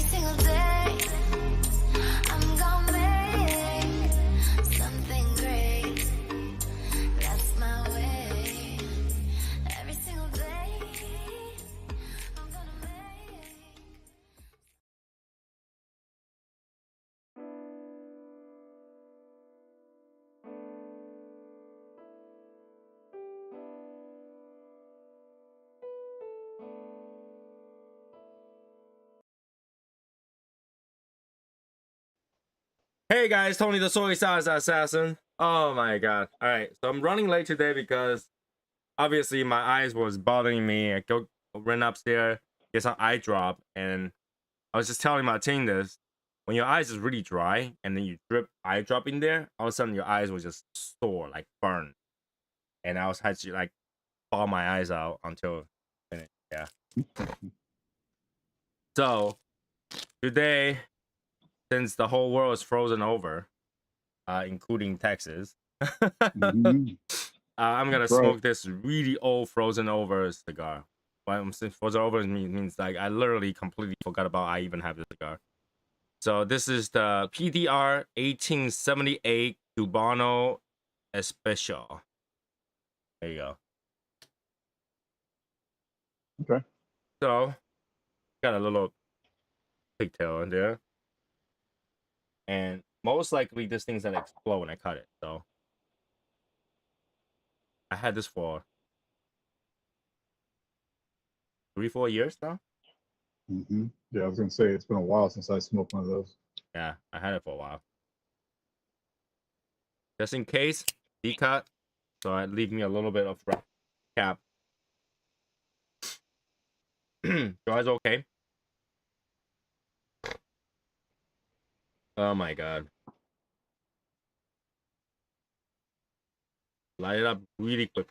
single day, I'm gonna make something great. That's my way. Every single day, I'm gonna make. Hey guys, Tony the Soy Sauce Assassin. Oh my god. Alright, so I'm running late today because obviously my eyes was bothering me. I ran upstairs, get some eye drop, and I was just telling my team this. When your eyes is really dry and then you drip eye drop in there, all of a sudden your eyes will just sore, like burn. And I was had to like bawl my eyes out until yeah. So today, since the whole world is frozen over, including Texas, I'm gonna smoke this really old frozen over cigar. When I'm saying frozen over means like I literally completely forgot about I even have this cigar. So this is the PDR 1878 Cubano Especial. There you go. Okay. So got a little pigtail in there, and most likely this thing's gonna explode when I cut it. So I had this for 3-4 years now. Yeah, I was gonna say it's been a while since I smoked one of those. Yeah, I had it for a while. Just in case, decut, so it leave me a little bit of cap. Your eyes okay? Oh my god. Light it up really quick.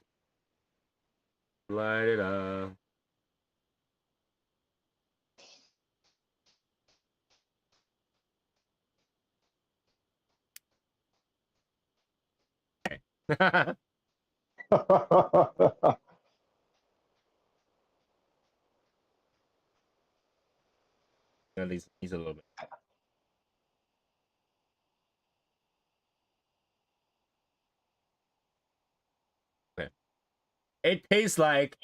Light it up. Okay. At least he's a little bit. Okay. It tastes like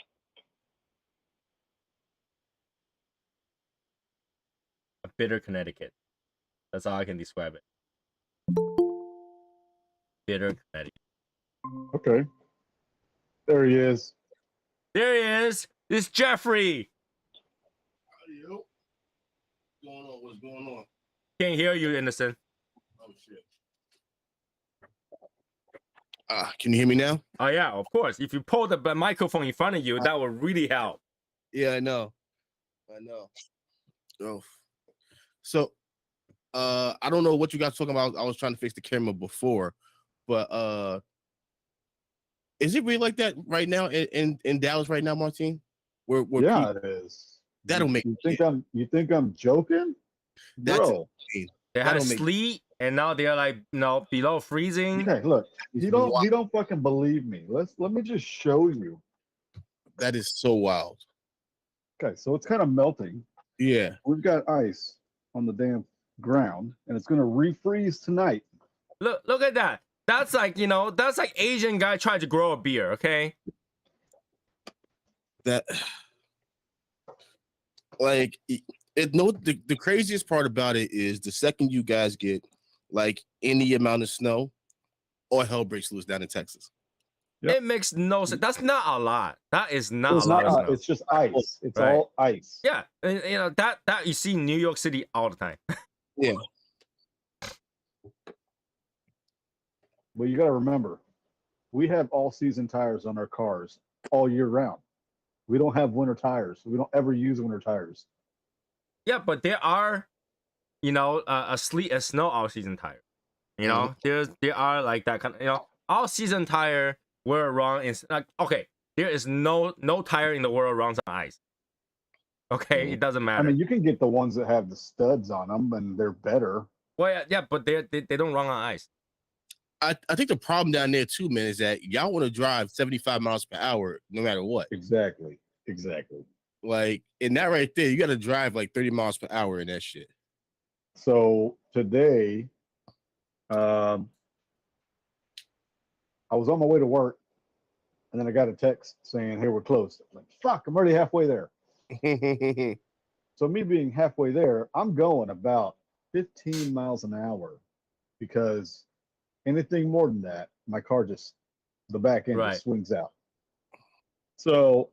a bitter Connecticut. That's all I can describe it. Bitter Connecticut. Okay. There he is. There he is. It's Jeffrey. Yo. What's going on? What's going on? Can't hear you, Innocent. Oh shit. Can you hear me now? Oh yeah, of course. If you pull the microphone in front of you, that would really help. Yeah, I know. Oh. So I don't know what you guys talking about. I was trying to fix the camera before, but is it really like that right now in Dallas right now, Martine? Where Yeah, people, it is. that'll make you think I'm joking? Bro. They had a sleet and now they're like below freezing. Okay, look. You don't fucking believe me. Let me just show you. That is so wild. Okay, so it's kind of melting. Yeah. We've got ice on the damn ground, and it's gonna refreeze tonight. Look at that. That's like, that's like Asian guy trying to grow a beer, okay? That like the craziest part about it is the second you guys get like any amount of snow, all hell breaks loose down in Texas. Yep. It makes no sense. That's not a lot. That is not a lot of snow. It's just ice. It's all ice. Yeah, and, that you see in New York City all the time. Yeah. Well, you got to remember, we have all-season tires on our cars all year round. We don't have winter tires. We don't ever use winter tires. Yeah, but there are, a sleet and snow all-season tire. There are like that kind of, all-season tire were around is like okay. There is no tire in the world runs on ice. Okay, it doesn't matter. I mean, you can get the ones that have the studs on them, and they're better. Well, yeah, but they don't run on ice. I think the problem down there too, man, is that y'all want to drive 75 miles per hour no matter what. Exactly. Like in that right there, you got to drive like 30 miles per hour in that shit. So today, I was on my way to work, and then I got a text saying, "Hey, we're closed." I'm like, fuck, I'm already halfway there. So me being halfway there, I'm going about 15 miles an hour because anything more than that, my car just, the back end Right. just swings out. So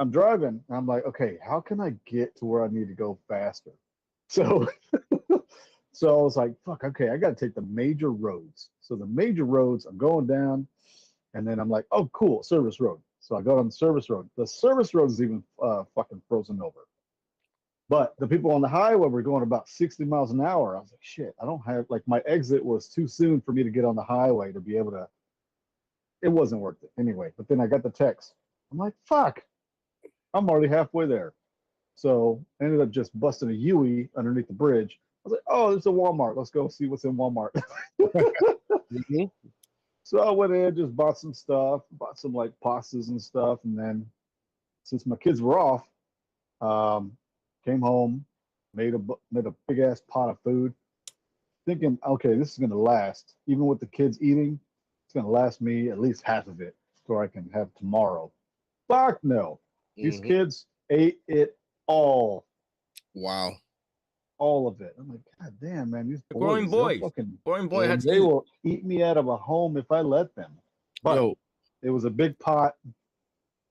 I'm driving, and I'm like, okay, how can I get to where I need to go faster? So, so I was like, fuck, okay, I got to take the major roads. So the major roads, I'm going down, and then I'm like, oh, cool, service road. So I go on the service road. The service road is even fucking frozen over. But the people on the highway were going about 60 miles an hour. I was like, shit, I don't have, like, my exit was too soon for me to get on the highway to be able to, it wasn't worth it anyway. But then I got the text. I'm like, fuck, I'm already halfway there. So I ended up just busting a Yui underneath the bridge. I was like, oh, there's a Walmart. Let's go see what's in Walmart. Mm-hmm. So I went in, just bought some stuff, bought some like pastas and stuff. And then since my kids were off, came home, made a big ass pot of food, thinking, okay, this is gonna last. Even with the kids eating, it's gonna last me at least half of it, so I can have tomorrow. Fuck no. These kids ate it all. Wow. All of it. I'm like, God damn, man, these boys, Growing boys. fucking, Growing boy had to they eat. will eat me out of a home if I let them. But Yo, it was a big pot.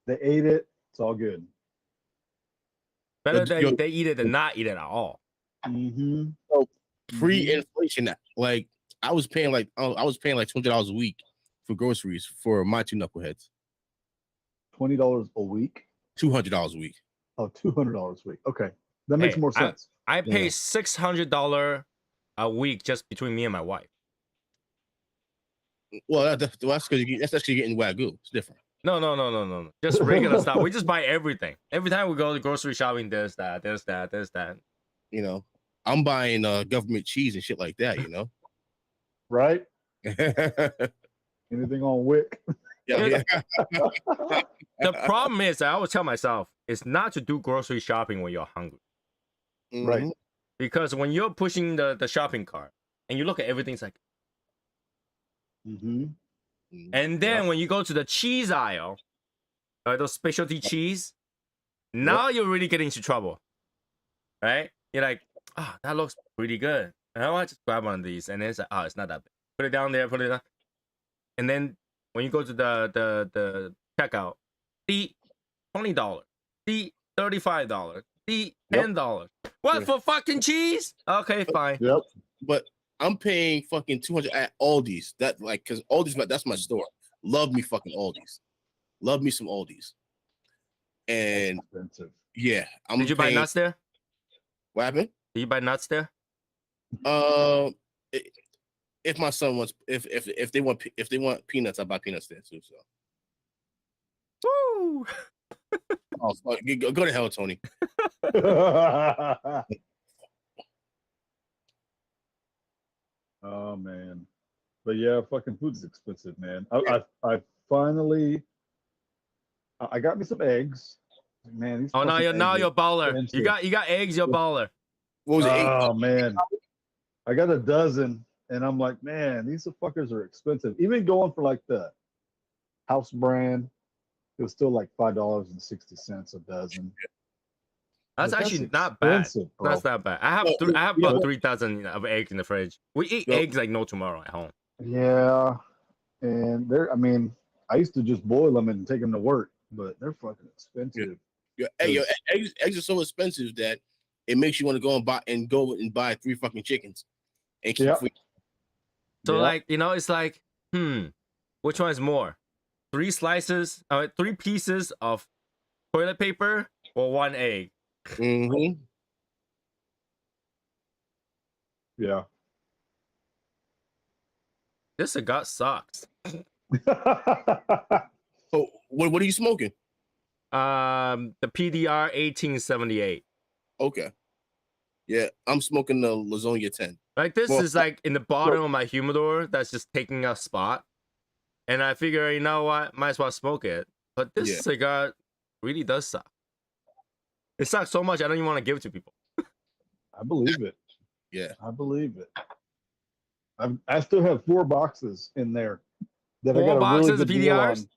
They ate it. It's all good. Better yo- they eat it than not eat it at all. Mm-hmm. pre-inflation, like I was paying like $200 a week for groceries for my two knuckleheads. $20 a week. $200 a week. Oh, $200 a week. Okay, that makes Hey, more sense. I pay Yeah. $600 a week just between me and my wife. Well, that's because that's actually getting Wagyu. It's different. No. Just regular stuff. We just buy everything. Every time we go to grocery shopping, there's that. You know, I'm buying government cheese and shit like that. You know, Right? yeah. Anything on Wick? The problem is, I always tell myself, it's not to do grocery shopping when you're hungry. Right. Mhm. Because when you're pushing the shopping cart and you look at everything, it's like, Mm-hmm. and then when you go to the cheese aisle, those specialty cheese, now you're really getting into trouble, right? You're like, ah, that looks pretty good. And I want to just grab one of these, and then it's like, oh, it's not that bad. Put it down there, put it down. And then when you go to the checkout, the $20, the $35, the $10. What, Yeah. for fucking cheese? Okay, fine. Yep. But I'm paying fucking $200 at Aldi's. That like because Aldi's that's my store. Love me fucking Aldi's. Love me some Aldi's. And Expensive. yeah, I'm Did you buy paying- nuts there? What happened? Did you buy nuts there? If my son wants, if they want peanuts, I buy peanuts there too. So, Woo! oh, fuck, go to hell, Tony. Oh man, but yeah, fucking food's expensive, man. I finally, I got me some eggs. Man, these Oh, now fucking you're eggs are baller. expensive. You got eggs, you're baller. What was it? Oh man, I got a dozen, and I'm like, man, these fuckers are expensive. Even going for like the house brand, it was still like $5.60 a dozen. That's But actually not bad. expensive, bro. That's not bad. I have Well, I have yeah, about but- 3,000 of eggs in the fridge. We eat Well- eggs like no tomorrow at home. Yeah, and they're. I mean, I used to just boil them and take them to work, but they're fucking expensive. Eggs are so expensive that it makes you want to go and buy 3 fucking chickens. And keep Yep. So Yeah. like, you know, it's like, which one is more? 3 pieces of toilet paper or 1 egg? Mhm. Yeah. This cigar sucks. So what are you smoking? The PDR 1878. Okay. Yeah, I'm smoking the Lasagna 10. Like this Well, is like in the bottom of my humidor that's just taking a spot. And I figure, you know what? Might as well smoke it. But this Yeah. cigar really does suck. It sucks so much. I don't even want to give it to people. I believe it. Yeah. I believe it. I still have 4 boxes in there that I 4 got a really boxes of good deal on. PDRs?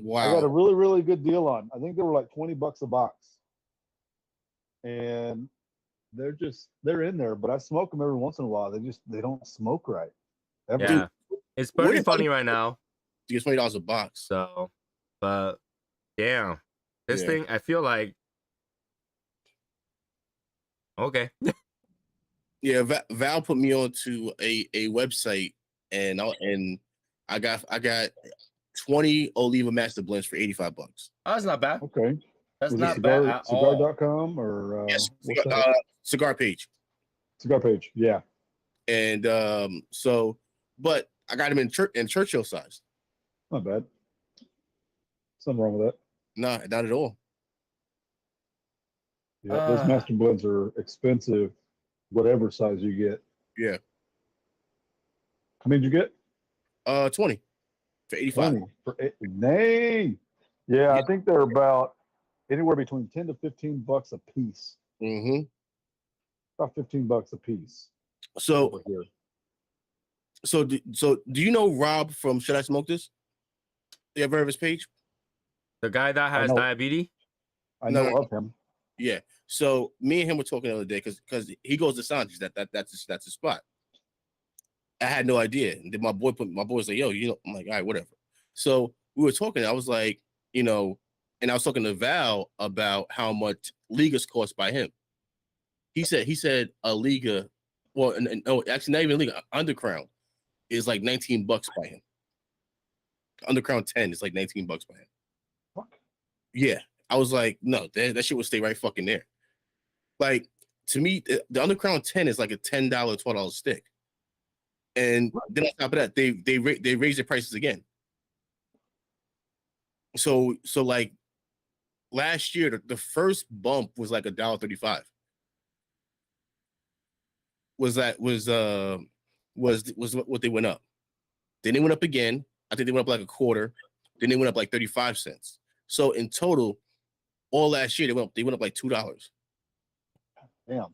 Wow. I got a really, really good deal on. I think they were like $20 a box. And they're in there, but I smoke them every once in a while. They don't smoke right. Ever. Yeah. It's Where pretty the fuck- funny right now. You get $20 a box. So, but damn. This Yeah. thing, I feel like. Okay. Yeah, Val put me on to a website, and I got 20 Oliva Master Blends for $85. Oh, that's not bad. Okay. That's Was not it bad at all. cigar.com or Yes, what's that? Cigar Page. Cigar Page. Yeah. And so, but I got them in Churchill size. Not bad. Something wrong with that. Nah, not at all. Yeah, those master blends are expensive, whatever size you get. Yeah. How many did you get? 20 for 85. 20 for dang. Yeah, I think they're about anywhere between 10 to $15 a piece. Mm-hmm. About $15 a piece. So, over here. so do you know Rob from Should I Smoke This? You ever heard of his page? The guy that has know. diabetes? I know No. of him. Yeah. So me and him were talking the other day because he goes to Sanji's. That's his spot. I had no idea. And then my boy was like, yo, I'm like, all right, whatever. So we were talking. I was like, and I was talking to Val about how much Ligas cost by him. He said a Liga, well, no, actually not even Liga, Undercrown is like $19 by him. Undercrown 10 is like $19 by him. Fuck. Yeah. I was like, no, that shit would stay right fucking there. Like, to me, the Undercrown 10 is like a $10, $12 stick. And then on top of that, they raise their prices again. So like last year, the first bump was like $1.35. Was what they went up. Then they went up again. I think they went up like a quarter. Then they went up like 35 cents. So in total, all last year they went up like $2. Damn.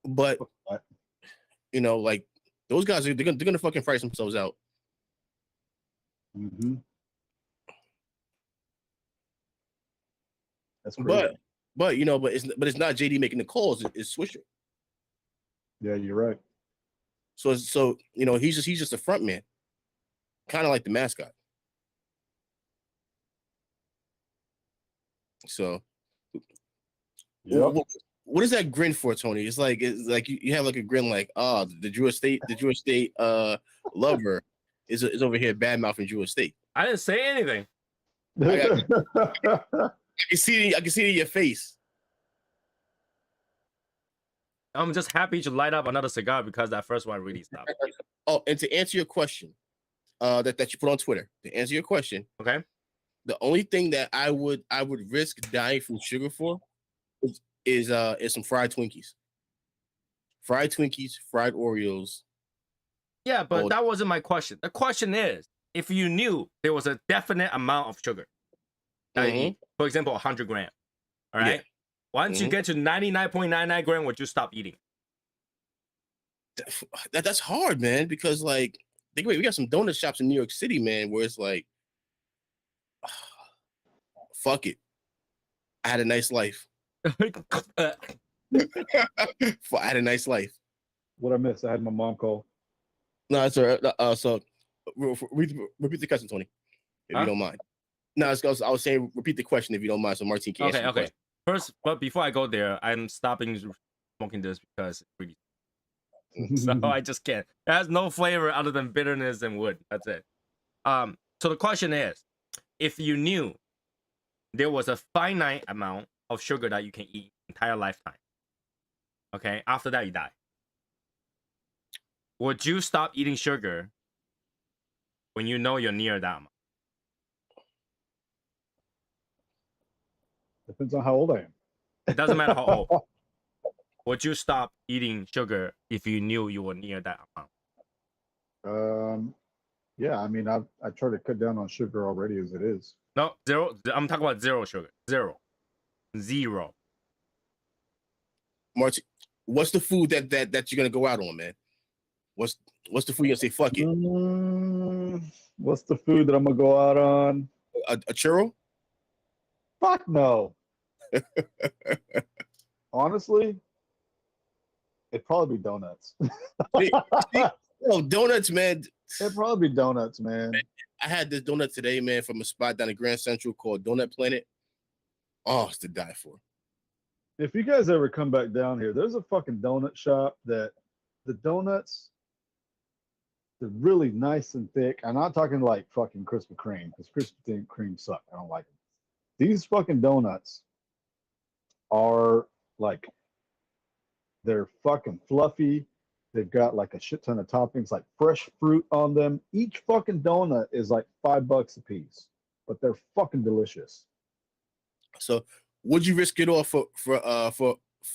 But like those guys they're gonna fucking price themselves out. Mm-hmm. That's crazy. But it's not JD making the calls. It's Swisher. Yeah, you're right. So he's just a front man, kind of like the mascot. So, Yep. what is that grin for, Tony? It's like you have like a grin like, the Drew Estate lover is over here bad mouthing Drew Estate. I didn't say anything. I can see it in your face. I'm just happy to light up another cigar because that first one really stopped. Oh, and to answer your question, that you put on Twitter, to answer your question, Okay. the only thing that I would risk dying from sugar for is some fried Twinkies. Fried Twinkies, fried Oreos. Yeah, but that wasn't my question. The question is, if you knew there was a definite amount of sugar that you eat, for example, 100 grams, all right? Yeah. Once you get to 99.99 grams, would you stop eating? That's hard, man, because like, we got some donut shops in New York City, man, where it's like, fuck it. I had a nice life. I had a nice life. What I missed? I had my mom call. No, it's all right. So repeat the question, Tony, if you don't mind. No, I was saying repeat the question if you don't mind, so Martin can answer. Okay. First, but before I go there, I'm stopping smoking this because it's really so I just can't. It has no flavor other than bitterness and wood. That's it. So the question is, if you knew there was a finite amount of sugar that you can eat entire lifetime, okay, after that you die, would you stop eating sugar when you know you're near that amount? Depends on how old I am. It doesn't matter how old. Would you stop eating sugar if you knew you were near that amount? Yeah, I try to cut down on sugar already as it is. No, zero. I'm talking about zero sugar. Zero. Zero. Martin, what's the food that you're gonna go out on, man? What's the food you're gonna say fuck it? What's the food that I'm gonna go out on? A churro? Fuck no. Honestly, it'd probably be donuts. Oh, donuts, man. It'd probably be donuts, man. I had this donut today, man, from a spot down in Grand Central called Donut Planet. Oh, it's to die for. If you guys ever come back down here, there's a fucking donut shop that the donuts, they're really nice and thick. I'm not talking like fucking Krispy Kreme, because Krispy Kreme suck. I don't like them. These fucking donuts are like, they're fucking fluffy. They've got like a shit ton of toppings, like fresh fruit on them. Each fucking donut is like $5 a piece, but they're fucking delicious. So, would you risk it all for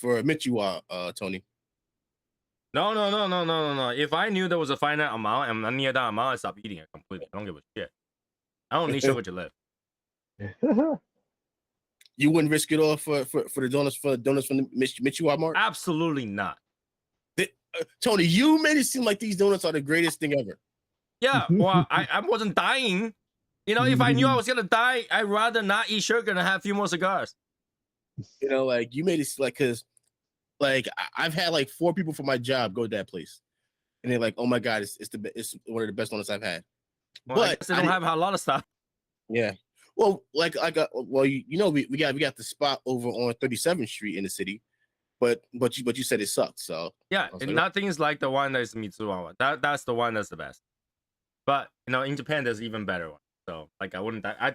Michiwa, Tony? No. If I knew there was a finite amount and I'm near that amount, I'd stop eating it completely. I don't give a shit. I don't need sugar to live. You wouldn't risk it all for the donuts from the Michiwa Mart? Absolutely not. Tony, you made it seem like these donuts are the greatest thing ever. Yeah, well, I wasn't dying. You know, if I knew I was gonna die, I'd rather not eat sugar and have a few more cigars. You know, like you made it like, because like I've had like 4 people from my job go to that place, and they're like, "Oh my god, it's one of the best donuts I've had." Well, but I guess they don't have a lot of stuff. Yeah. Well, well, you know, we got the spot over on 37th Street in the city, but you said it sucked. So Yeah, and nothing is like the one that's Mitsuwa one. That's the one that's the best. But you know, in Japan, there's even better one. So like, I wouldn't die.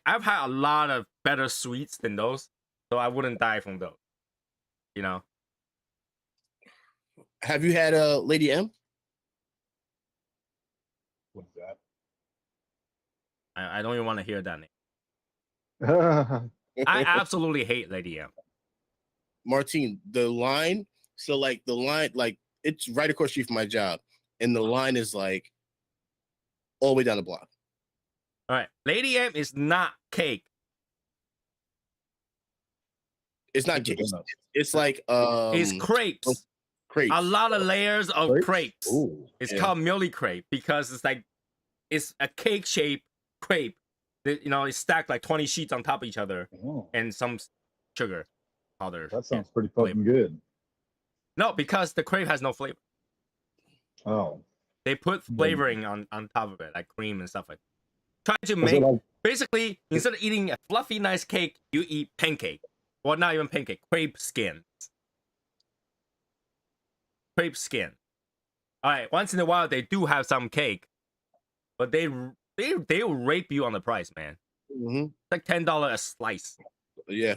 I've had a lot of better sweets than those, so I wouldn't die from those. You know. Have you had a Lady M? What's that? I don't even want to hear that name. I I absolutely hate Lady M. Martine, the line. So like the line, like it's right across the street from my job, and the line is like all the way down the block. All right, Lady M is not cake. It's not cake. It's like It's crepes. Crepes. A lot of layers of crepes. Ooh, It's called Millie crepe because it's like it's a cake shaped crepe. You know, it's stacked like 20 sheets on top of each other and some sugar powder. That sounds pretty fucking good. No, because the crepe has no flavor. Oh. They put flavoring on top of it, like cream and stuff like that. Try to make basically instead of eating a fluffy nice cake, you eat pancake. Well, not even pancake, crepe skins. Crepe skin. All right, once in a while they do have some cake, but they will rape you on the price, man. Mm-hmm. It's like $10 a slice. Yeah.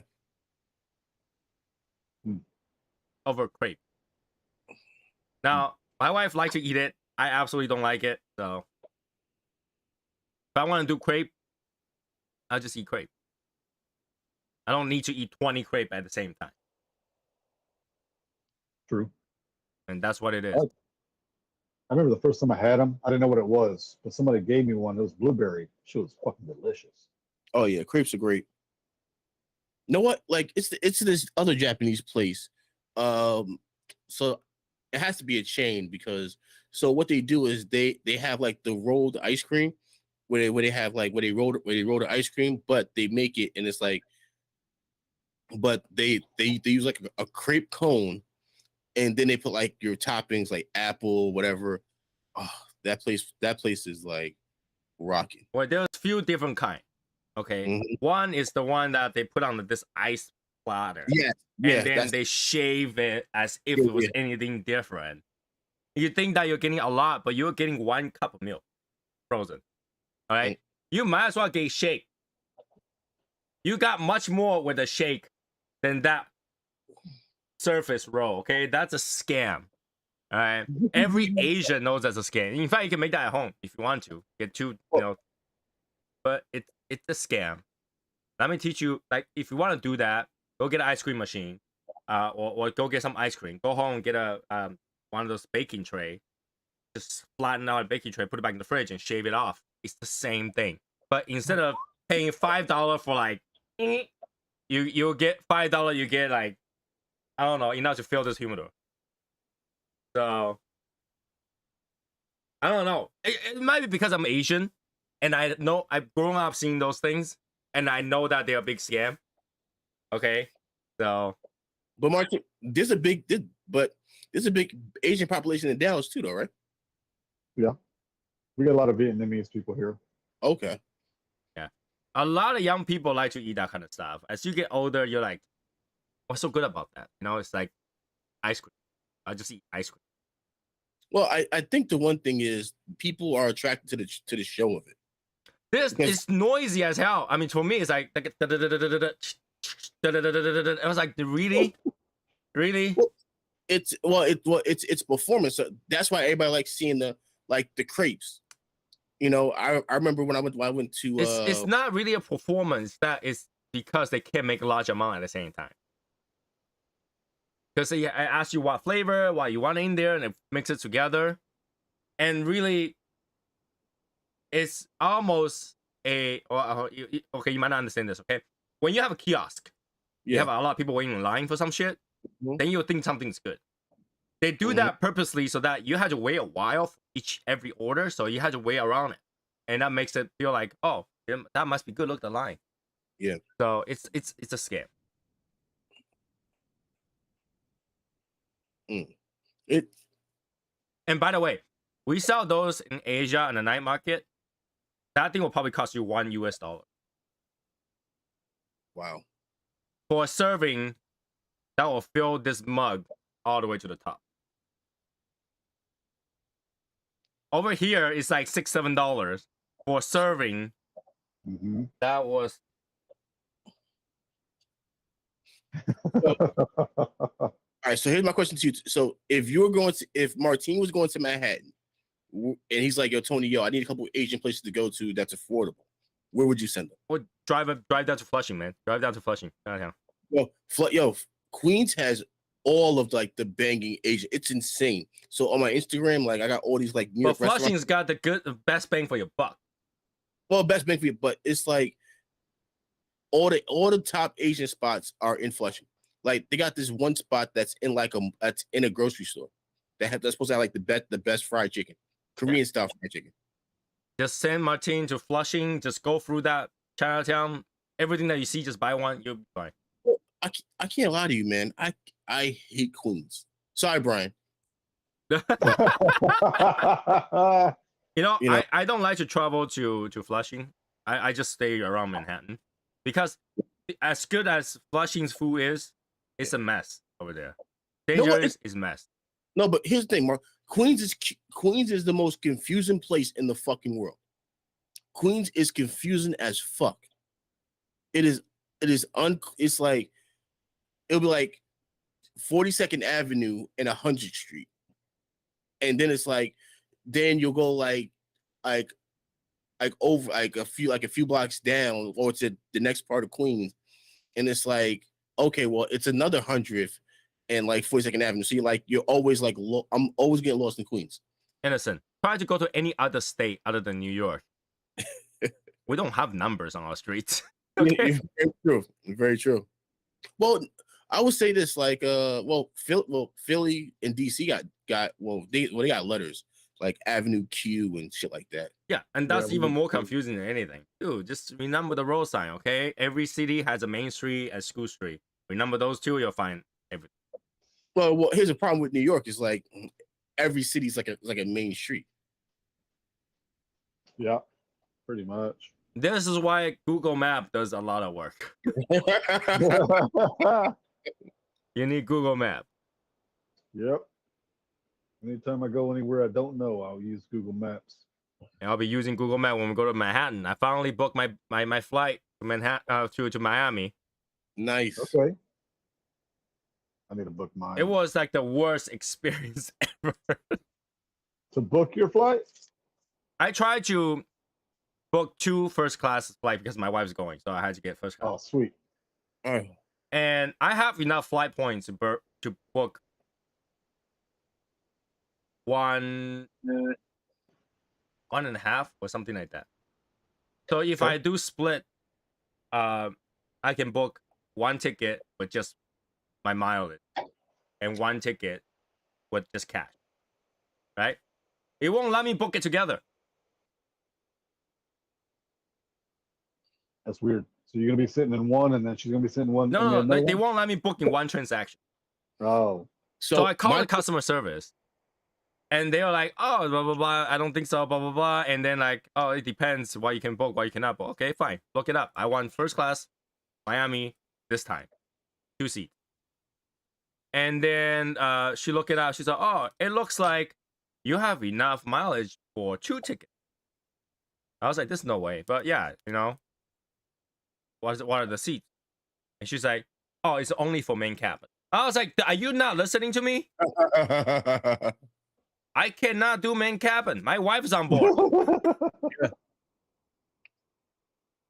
Over crepe. Now, my wife likes to eat it. I absolutely don't like it. So, if I want to do crepe, I'll just eat crepe. I don't need to eat 20 crepe at the same time. True. And that's what it is. I remember the first time I had them, I didn't know what it was, but somebody gave me one. It was blueberry. She was fucking delicious. Oh yeah, crepes are great. You know what? Like it's this other Japanese place. So it has to be a chain because so what they do is they have like the rolled ice cream where they roll the ice cream, but they make it and it's like, but they use like a crepe cone. And then they put like your toppings, like apple, whatever. Oh, that place is like rocking. Well, there's a few different kinds. Okay, one is the one that they put on this ice platter. Yeah, and then they shave it as if it was anything different. You think that you're getting a lot, but you're getting 1 cup of milk, frozen. All right, you might as well get shake. You got much more with a shake than that surface roll. Okay, that's a scam. All right, every Asian knows that's a scam. In fact, you can make that at home if you want to get 2, you know, but it's a scam. Let me teach you. Like, if you want to do that, go get an ice cream machine, or go get some ice cream. Go home and get a one of those baking tray. Just flatten out a baking tray, put it back in the fridge, and shave it off. It's the same thing. But instead of paying $5 for like you'll get $5. You get like, I don't know, enough to fill this humidor. So I don't know. It might be because I'm Asian, and I know I've grown up seeing those things, and I know that they're a big scam. Okay, so But Martin, there's a big Asian population in Dallas too, though, right? Yeah. We got a lot of Vietnamese people here. Okay. yeah, a lot of young people like to eat that kind of stuff. As you get older, you're like, what's so good about that? You know, it's like ice cream. I just eat ice cream. Well, I think the one thing is people are attracted to the show of it. It's noisy as hell. I mean, for me, it's like I was like, really? It's performance. So that's why everybody likes seeing the crepes. You know, I remember when I went to It's not really a performance. That is because they can't make a large amount at the same time. Because I ask you what flavor, what you want in there, and it mix it together. And really, it's almost okay, you might not understand this, okay? When you have a kiosk, you have a lot of people waiting in line for some shit, then you'll think something's good. They do that purposely so that you have to wait a while for every order, so you have to wait around it. And that makes it feel like, oh, that must be good. Look at the line. Yeah. So it's a scam. And by the way, we sell those in Asia in the night market. That thing will probably cost you $1. Wow. For a serving, that will fill this mug all the way to the top. Over here, it's like $6-7 for a serving. That was. All right, so here's my question to you. So if Martine was going to Manhattan, and he's like, yo, Tony, I need a couple of Asian places to go to that's affordable, where would you send them? Or drive down to Flushing, man. Drive down to Flushing. Downtown. Queens has all of like the banging Asian. It's insane. So on my Instagram, like I got all these like New York restaurants. Flushing's got the best bang for your buck. Well, best bang for your buck. It's like all the top Asian spots are in Flushing. Like they got this one spot that's in that's in a grocery store that's supposed to have like the best fried chicken, Korean style fried chicken. Just send Martin to Flushing. Just go through that Chinatown. Everything that you see, just buy one. You'll be fine. I can't lie to you, man. I hate Queens. Sorry, Brian. You know, I don't like to travel to Flushing. I just stay around Manhattan because as good as Flushing's food is, it's a mess over there. Dangerous is mess. No, but here's the thing, Mark. Queens is the most confusing place in the fucking world. Queens is confusing as fuck. It's like it'll be like 42nd Avenue and 100th Street. And then it's like then you'll go like over like a few blocks down or to the next part of Queens. And it's like, okay, well, it's another 100th and like 42nd Avenue. So you're always like, I'm always getting lost in Queens. Innocent. Try to go to any other state other than New York. We don't have numbers on our streets. Okay? Very true. Very true. Well, I would say this, like, Philly and DC they got letters like Avenue Q and shit like that. Yeah, and that's even more confusing than anything. Dude, just remember the road sign, okay? Every city has a main street and school street. Remember those two, you'll find everything. Well, here's the problem with New York is like every city's like a main street. Yeah, pretty much. This is why Google Map does a lot of work. You need Google Map. Yep. Anytime I go anywhere I don't know, I'll use Google Maps. And I'll be using Google Map when we go to Manhattan. I finally booked my flight to Manhattan to Miami. Nice. Okay. I need to book mine. It was like the worst experience ever. To book your flight? I tried to book 2 first class flights because my wife's going, so I had to get first class. Oh, sweet. Oh. And I have enough flight points to book 1.5 or something like that. So if I do split, I can book one ticket with just my mileage and one ticket with just cash. Right? It won't let me book it together. That's weird. So you're gonna be sitting in one, and then she's gonna be sitting in one. No, and no, then no. another They one? won't let me book in one transaction. Oh, So I called my the customer service, and they were like, "Oh, blah blah blah. I don't think so. Blah blah blah." And then like, "Oh, it depends what you can book, what you cannot book." Okay, fine. Look it up. I want first class, Miami this time, 2 seats. And then she looked it up. She said, "Oh, it looks like you have enough mileage for 2 tickets." I was like, "There's no way." But yeah, you know, what are the seats? And she's like, "Oh, it's only for main cabin." I was like, "Are you not listening to me? I cannot do main cabin. My wife's on board."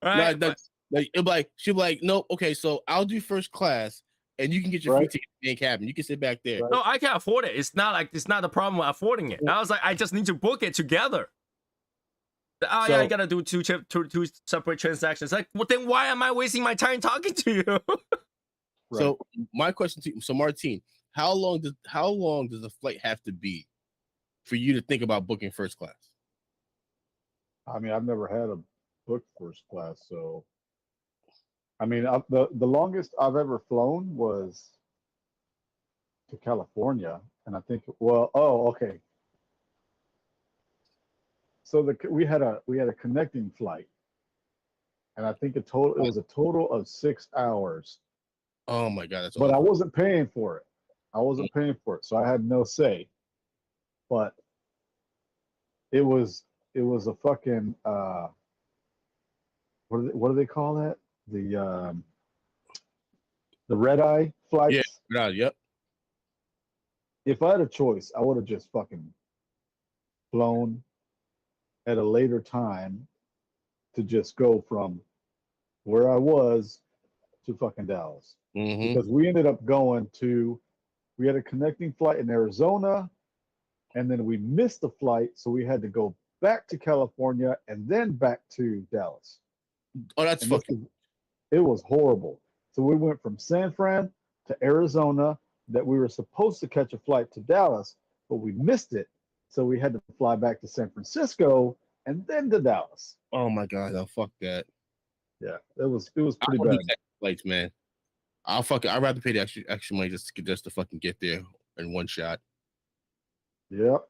Right? Like that's like it'll be like she'll be like, nope, okay, so I'll do first class and you can get your free Right. ticket in cabin. You can sit back there. Right. No, I can afford it. It's not the problem with affording it. I was like, I just need to book it together. Oh yeah, I So- gotta do two separate transactions. Like, well, then why am I wasting my time talking to you? Right. So my question to you, so Martine, how long does the flight have to be for you to think about booking first class? I mean, I've never had a book first class, so I mean, the longest I've ever flown was to California, and I think, well, oh, okay. So we had a connecting flight, and I think it was a total of 6 hours, Oh my god, that's but I awesome. wasn't paying for it. I wasn't paying for it, so I had no say. But it was a fucking what do they call that? The red eye flights. Yeah, God, yep. If I had a choice, I would have just fucking flown at a later time to just go from where I was to fucking Dallas. Mm-hmm. Because we ended up we had a connecting flight in Arizona, and then we missed the flight, so we had to go back to California and then back to Dallas. Oh, that's And fucking it was horrible. So we went from San Fran to Arizona, that we were supposed to catch a flight to Dallas, but we missed it. So we had to fly back to San Francisco and then to Dallas. oh my god, no, fuck that. Yeah, it was I pretty don't bad. do flights, man. I'd rather pay the extra money just to fucking get there in one shot. Yep.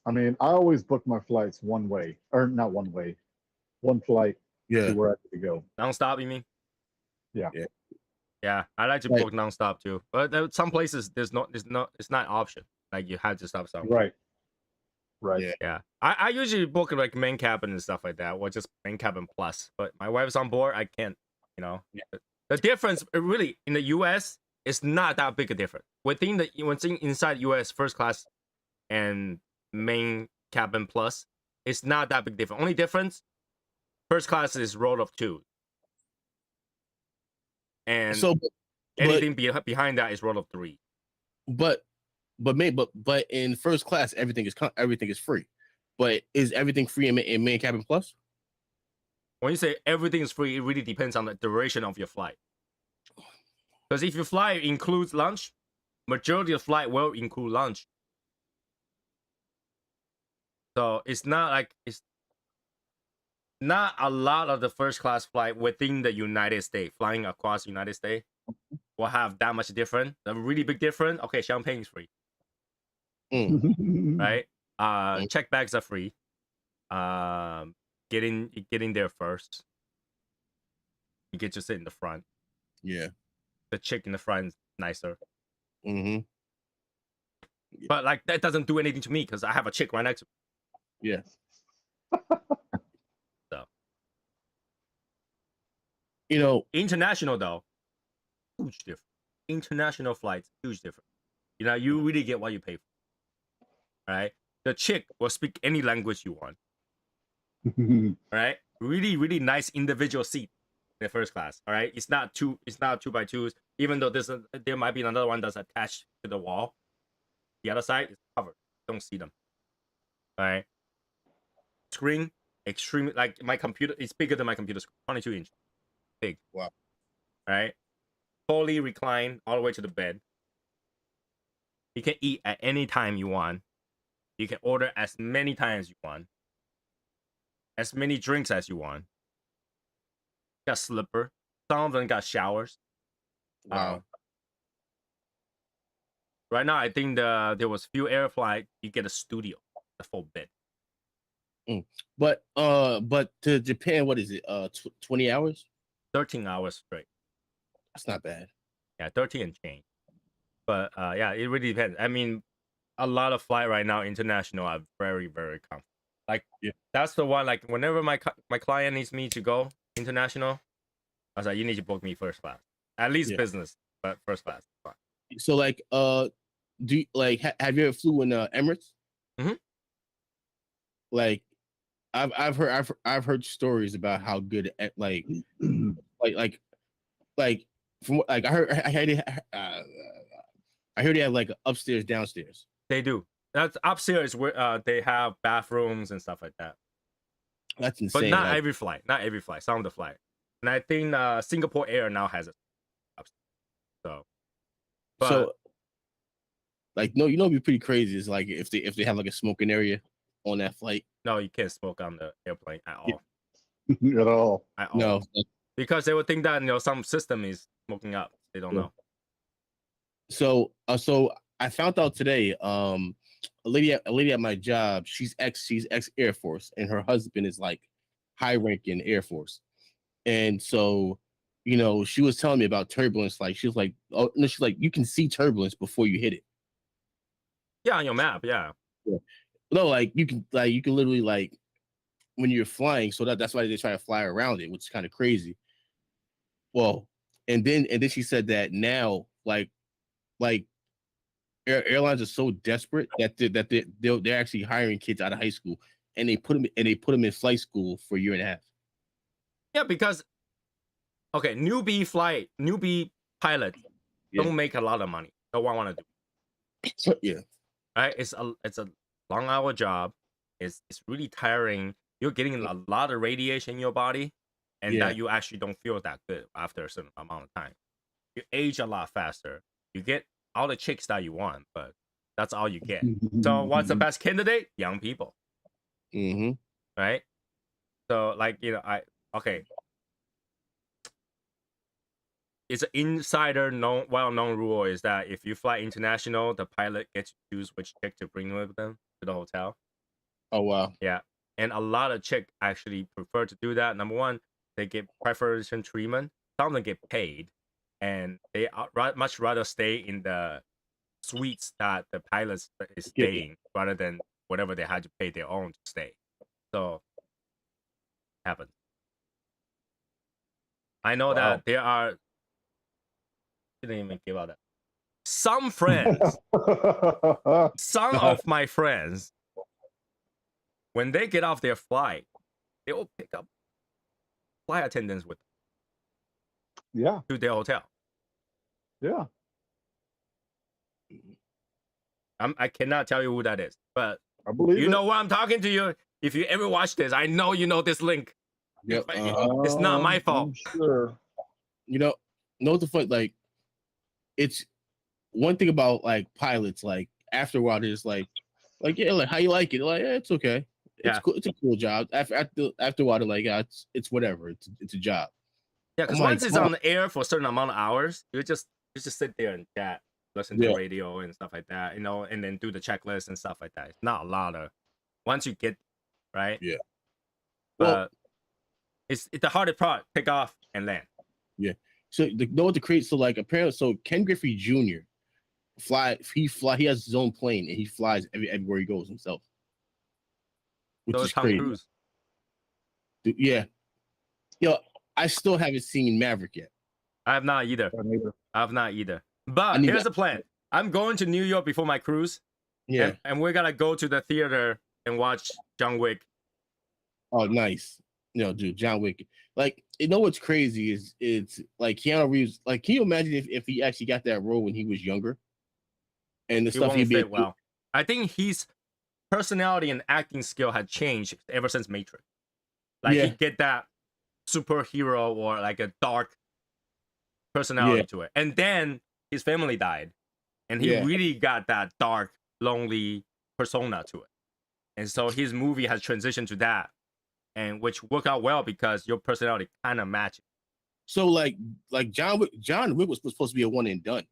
I mean, I always book my flights one way, or not one way, one flight Yeah. to where I need to go. Nonstop, you mean? Yeah. Yeah. Yeah, I like to Right. book nonstop too. But some places it's not option. Like you have to stop somewhere. Right. Right. Yeah. Yeah. I usually book like main cabin and stuff like that, or just main cabin plus. But my wife's on board, I can't, you know. Yeah. The difference really in the US is not that big a difference. Inside US first class and main cabin plus, it's not that big difference. Only difference, first class is roll of 2. And So anything behind that is roll of 3. but in first class everything is free. But is everything free in main cabin plus? When you say everything is free, it really depends on the duration of your flight. Because if your flight includes lunch, majority of flight will include lunch. So it's not a lot of the first class flight within the United States, flying across the United States, will have that much different. The really big difference, okay, champagne is free, right? Check bags are free. Getting there first. You get to sit in the front. Yeah. The chick in the front is nicer. Mm-hmm. But like that doesn't do anything to me because I have a chick right next to me. Yeah. So. You know, International though, huge difference. International flights, huge difference. You know, you really get what you pay for. Right? The chick will speak any language you want. Right? Really, really nice individual seat in the first class. All right. It's not 2x2s, even though there might be another one that's attached to the wall. The other side is covered. Don't see them. All right. Screen, extremely, like my computer, it's bigger than my computer screen, 22 inch. Big. Wow. All right. fully reclined all the way to the bed. You can eat at any time you want. You can order as many times you want. As many drinks as you want. Got slipper. Some of them got showers. Wow. Right now, I think there was few air flight. You get a studio, a full bed. But to Japan, what is it? 20 hours? 13 hours straight. That's not bad. Yeah, 13 and change. But yeah, it really depends. I mean, a lot of flight right now, international, are very, very comfortable. Like, that's the one. Like, whenever my client needs me to go international, I was like, you need to book me first class, at least business, but first class. Fine. So like, do you, like have you ever flew in Emirates? Mm-hmm. Like, I've heard stories about how good like from what like I heard they have like upstairs, downstairs. They do. That's upstairs where they have bathrooms and stuff like that. That's insane. But not like, every flight. Not every flight. Some of the flight. And I think Singapore Air now has it upstairs. So like, no, it'd be pretty crazy. It's like if they have like a smoking area on that flight. No, you can't smoke on the airplane at all. At all. At all. No, because they would think that some system is smoking up. They don't know. So I found out today. A lady at my job. She's ex Air Force, and her husband is like high ranking Air Force, and so. She was telling me about turbulence. Like, she was like, oh, no, she's like, you can see turbulence before you hit it. Yeah, on your map, yeah. No, like you can literally like when you're flying. So that's why they try to fly around it, which is kind of crazy. Well, and then she said that now, like airlines are so desperate that they're actually hiring kids out of high school, and they put them in flight school for a year and a half. Yeah, because. Okay, newbie pilot don't make a lot of money. Don't want to do. Yeah. Right? It's a long hour job. It's really tiring. You're getting a lot of radiation in your body, and that you actually don't feel that good after a certain amount of time. You age a lot faster. You get all the chicks that you want, but that's all you get. So what's the best candidate? Young people. Mm-hmm. Right? So like, okay. It's an insider well-known rule is that if you fly international, the pilot gets to choose which chick to bring with them to the hotel. Oh, wow. Yeah. And a lot of chicks actually prefer to do that. Number one, they get preferential treatment. Some of them get paid. And they much rather stay in the suites that the pilot is staying rather than whatever they had to pay their own to stay. So, happens. I know that there are... didn't even give out that. Some friends, some of my friends, when they get off their flight, they will pick up flight attendants with them. To their hotel. Yeah. I cannot tell you who that is, but I believe you know what I'm talking to you. If you ever watch this, I know you know this link. Yep. It's not my fault. I'm sure. Know the fun, like, it's one thing about like pilots, like after a while they're just like yeah, like how you like it? Like, yeah, it's okay. It's cool. It's a cool job. After a while they're like, yeah, it's whatever. It's a job. Yeah, because once it's on the air for a certain amount of hours, you just sit there and chat, listen to radio and stuff like that, and then do the checklist and stuff like that. It's not a lot of once you get right. Yeah. But it's the hardest part, take off and land. Yeah. So what to create? So like apparently, Ken Griffey Jr. He has his own plane and he flies everywhere he goes himself. Which is Tom crazy. Cruise. Dude, yeah. I still haven't seen Maverick yet. I have not either. But here's the plan. I'm going to New York before my cruise. Yeah. And we're gonna go to the theater and watch John Wick. Oh, nice. Dude, John Wick. Like, what's crazy is it's like Keanu Reeves. Like, can you imagine if he actually got that role when he was younger? And the stuff he did well. I think his personality and acting skill had changed ever since Matrix. Like he get that superhero or like a dark personality to it. And then his family died, and he really got that dark, lonely persona to it. And so his movie has transitioned to that, and which worked out well because your personality kind of matches. So like John Wick was supposed to be a one and done,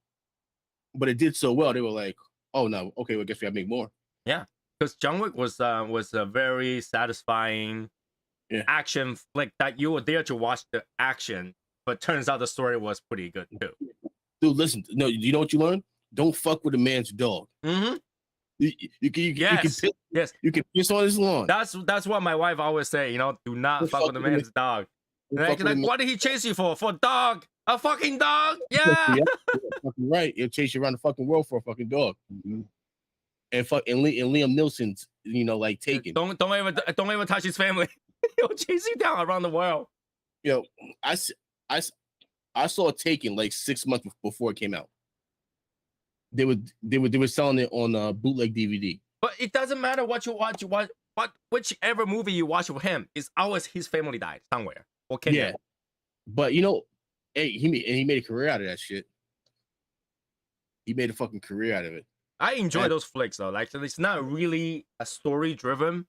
but it did so well. They were like, oh no, okay, well, I guess we have to make more. Yeah, because John Wick was a very satisfying action flick that you were there to watch the action, but turns out the story was pretty good too. Dude, listen, no, you know what you learn? Don't fuck with a man's dog. Mm-hmm. You can piss on his lawn. That's what my wife always say. You know, do not fuck with a man's dog. Like, what did he chase you for? For dog? A fucking dog? Yeah. Fucking right. He'll chase you around the fucking world for a fucking dog. Mm-hmm. And Liam Nielsen's, like Taken. Don't even touch his family. He'll chase you down around the world. I saw Taken like 6 months before it came out. They were selling it on bootleg DVD. But it doesn't matter what you watch. Whichever movie you watch with him, it's always his family died somewhere. Okay. Yeah. But hey, he made a career out of that shit. He made a fucking career out of it. I enjoy those flicks though. Like, it's not really a story driven.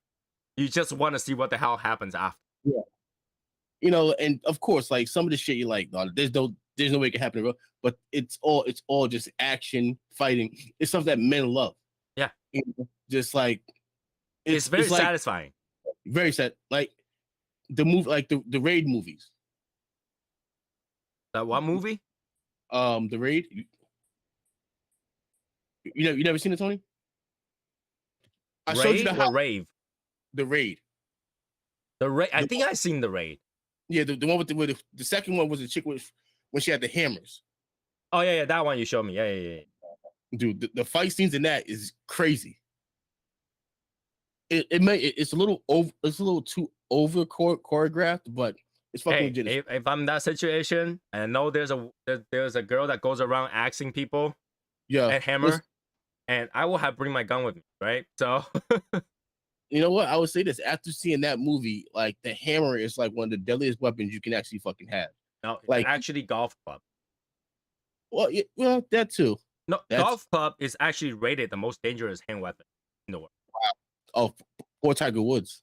You just want to see what the hell happens after. Yeah. And of course, like some of the shit you like, there's no way it can happen, but it's all just action, fighting. It's stuff that men love. Yeah. Just like it's very satisfying. Very sad. Like the movie, like the Raid movies. That what movie? The Raid. You never seen it, Tony? I showed you the Rave. The Raid. The Raid. I think I seen the Raid. Yeah, the one with the second one was the chick when she had the hammers. Oh yeah, that one you showed me. Yeah. Dude, the fight scenes in that is crazy. It's a little too over choreographed, but it's fucking legit. If I'm in that situation and I know there's a girl that goes around axing people, and hammer, and I will bring my gun with me, right? So you know what? I would say this after seeing that movie, like the hammer is like one of the deadliest weapons you can actually fucking have. No, like actually golf club. Well, that too. No, golf club is actually rated the most dangerous hand weapon in the world. Wow. Oh, poor Tiger Woods.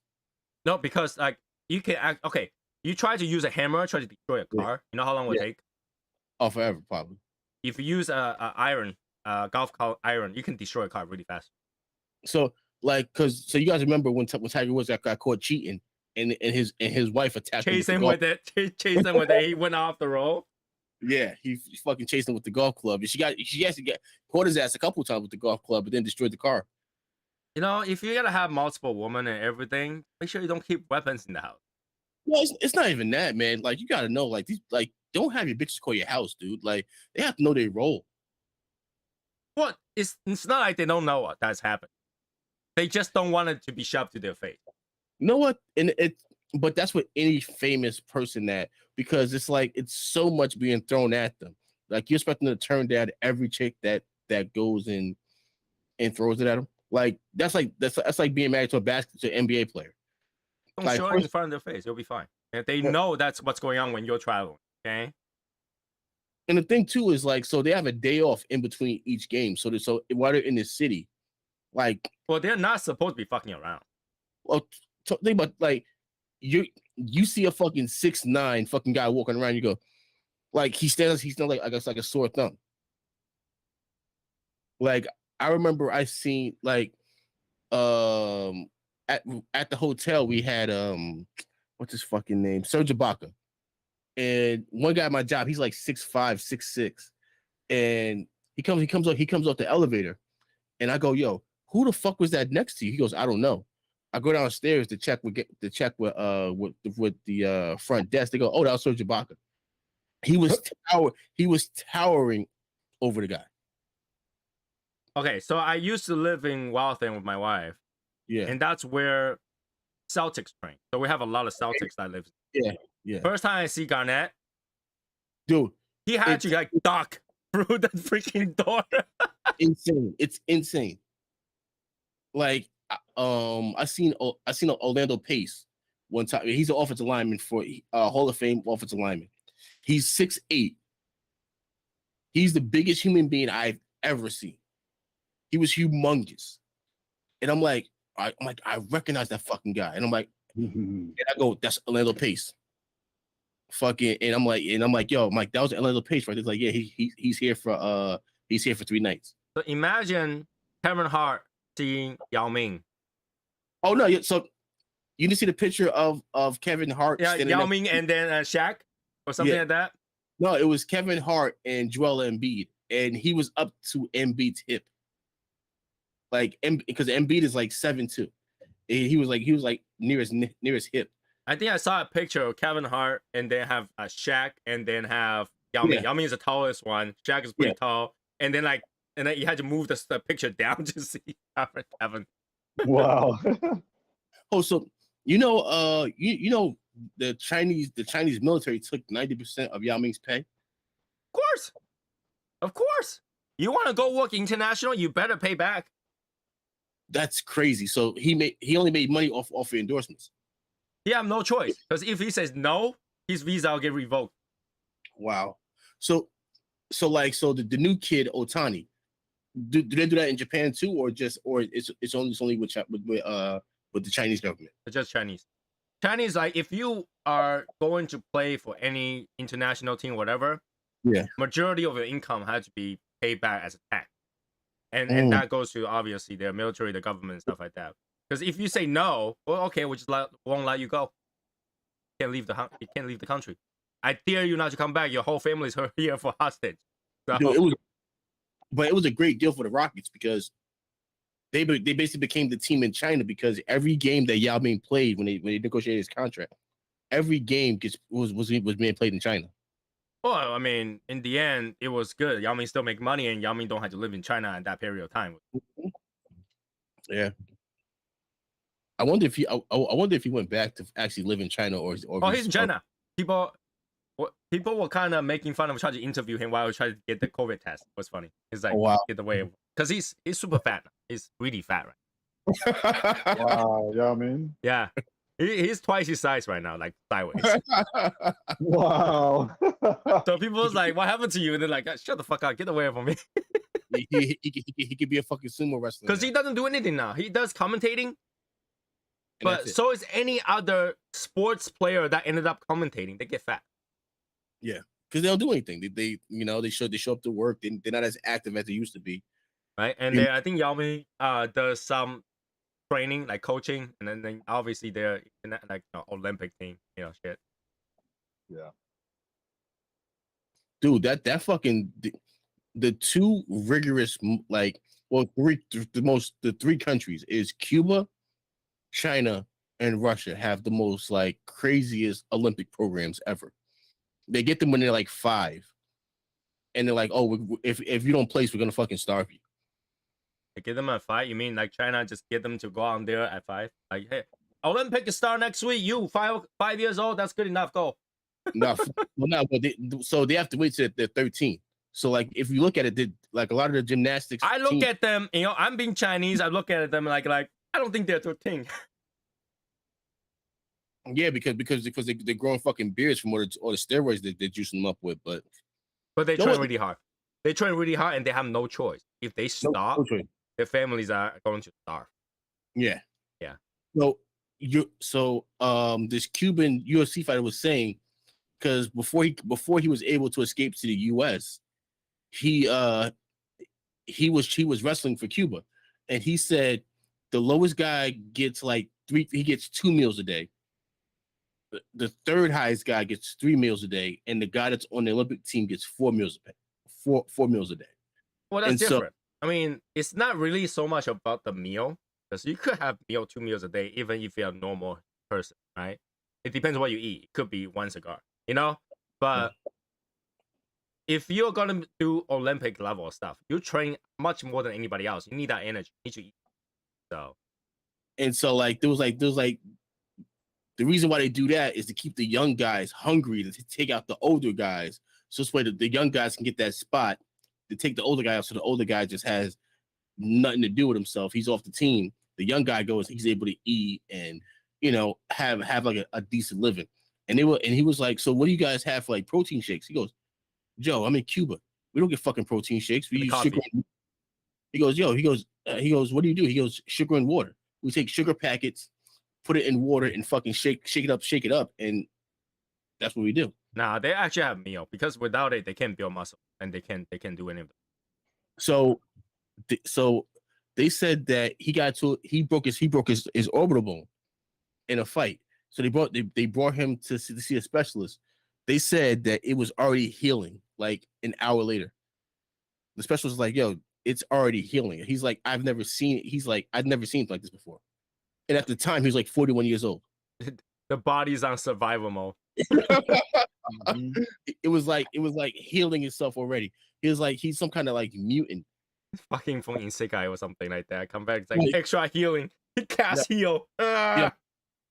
No, because like you can you try to use a hammer, try to destroy a car. You know how long it would take? Oh, forever, probably. If you use a golf club iron, you can destroy a car really fast. So you guys remember when Tiger Woods got caught cheating and his wife attacked him with it. Chased him with it. He went off the road. Yeah, he fucking chased him with the golf club. She actually caught his ass a couple times with the golf club, but then destroyed the car. If you're gonna have multiple women and everything, make sure you don't keep weapons in the house. Well, it's not even that, man. Like you gotta know, like these, like don't have your bitches call your house, dude. Like they have to know their role. What? It's not like they don't know what that's happened. They just don't want it to be shoved to their face. You know what? But that's what any famous person because it's like it's so much being thrown at them. Like you're expecting to turn down every chick that goes in and throws it at them. Like that's like being married to an NBA player. Don't show it in front of their face. You'll be fine. And they know that's what's going on when you're traveling. Okay. And the thing too is like, so they have a day off in between each game. So while they're in the city, like, well, they're not supposed to be fucking around. Well, think about like you see a fucking 6'9" fucking guy walking around. You go, like he's still like I guess like a sore thumb. Like I remember I seen like at the hotel we had what's his fucking name? Serge Ibaka. And one guy at my job, he's like 6'5", 6'6". And he comes off the elevator. And I go, yo, who the fuck was that next to you? He goes, I don't know. I go downstairs to check with the front desk. They go, oh, that was Serge Ibaka. He was towering over the guy. Okay, so I used to live in Waltham with my wife. Yeah. And that's where Celtics train. So we have a lot of Celtics that live. Yeah. First time I see Garnett, dude, he had to like duck through the freaking door. Insane. It's insane. Like, I seen Orlando Pace one time. He's an offensive lineman for Hall of Fame offensive lineman. He's 6'8", He's the biggest human being I've ever seen. He was humongous. And I'm like, I recognize that fucking guy. And I'm like, and I go, that's Orlando Pace. Fucking, and I'm like, yo, Mike, that was Orlando Pace, right? It's like, yeah, he's here for 3 nights. So imagine Kevin Hart seeing Yao Ming. Oh no, so you didn't see the picture of Kevin Hart? Yeah, Yao Ming and then Shaq or something like that. No, it was Kevin Hart and Joel Embiid, and he was up to Embiid's hip, like because Embiid is like 7'2". He was like near his hip. I think I saw a picture of Kevin Hart and then have Shaq and then have Yao Ming. Yao Ming is the tallest one. Shaq is pretty tall, and then you had to move the picture down to see Kevin. Wow. Oh, so you know the Chinese military took 90% of Yao Ming's pay. Of course. You want to go work international, you better pay back. That's crazy. So he only made money off of endorsements. He have no choice, because if he says no, his visa will get revoked. Wow. So the new kid Otani, do they do that in Japan too, or it's only with the Chinese government? It's just Chinese. Chinese, like, if you are going to play for any international team, whatever, majority of your income has to be paid back as a tax, and that goes to obviously their military, the government, and stuff like that. Because if you say no, well, okay, we just won't let you go. You can't leave the country. I dare you not to come back. Your whole family is here for hostage. So. Dude, it was a great deal for the Rockets because they basically became the team in China, because every game that Yao Ming played when they negotiated his contract, every game was being played in China. Well, I mean, in the end, it was good. Yao Ming still make money, and Yao Ming don't have to live in China at that period of time. Yeah. I wonder if he went back to actually live in China or he's in China. People were kind of making fun of trying to interview him while he was trying to get the COVID test. It was funny. He's like, get away, because he's super fat. He's really fat, right? Wow, yeah, I mean, yeah, he's twice his size right now, like sideways. Wow. So people was like, "What happened to you?" And they're like, "Shut the fuck up, get away from me." he could be a fucking sumo wrestler because he doesn't do anything now. He does commentating. But so is any other sports player that ended up commentating. They get fat. Yeah, because they don't do anything. They show up to work. They're not as active as they used to be. Right, and then I think Yao Ming does some training, like coaching, and then obviously they're in that, like, Olympic team, shit. Yeah. Dude, that fucking the two rigorous, like, well, the three countries is Cuba, China, and Russia have the most, like, craziest Olympic programs ever. They get them when they're like 5, and they're like, "Oh, if you don't place, we're gonna fucking starve you." They get them at 5. You mean like China just get them to go on there at 5? Like, hey, Olympic start next week. You 5 years old. That's good enough. Go. No, so they have to wait till they're 13. So, like, if you look at it, like a lot of the gymnastics, I look at them. I'm being Chinese. I look at them like I don't think they're 13. Yeah, because they're growing fucking beards from all the steroids that they're juicing them up with, but they train really hard. They train really hard, and they have no choice. If they stop, their families are going to starve. Yeah. Yeah. So this Cuban UFC fighter was saying, because before he was able to escape to the US, he was wrestling for Cuba, and he said the lowest guy gets like 2 meals a day. The third highest guy gets 3 meals a day, and the guy that's on the Olympic team gets 4 meals a day. 4 meals a day. Well, that's different. I mean, it's not really so much about the meal, because you could have 2 meals a day, even if you're a normal person, right? It depends on what you eat. It could be 1 cigar, But if you're gonna do Olympic level stuff, you train much more than anybody else. You need that energy. You need to eat. So like there was like the reason why they do that is to keep the young guys hungry, to take out the older guys. So this way the young guys can get that spot to take the older guy out, so the older guy just has nothing to do with himself. He's off the team. The young guy goes, he's able to eat and have like a decent living. And he was like, "So what do you guys have for like protein shakes?" He goes, "Joe, I'm in Cuba. We don't get fucking protein shakes. We The use coffee. sugar. He goes, yo. He goes. What do you do? He goes, sugar and water. We take sugar packets, put it in water, and fucking shake it up, and that's what we do. Nah, they actually have meal because without it, they can't build muscle and they can't do any of that. So they said that he broke his orbital bone in a fight. So they brought him to see a specialist. They said that it was already healing like an hour later. The specialist was like, yo, it's already healing. He's like, I've never seen it like this before. And at the time, he was like 41 years old. The body's on survival mode. Mhm. It was like healing itself already. He was like, he's some kind of like mutant. Fucking from Isekai or something like that. Come back, it's like extra healing. Cast heal. Yeah.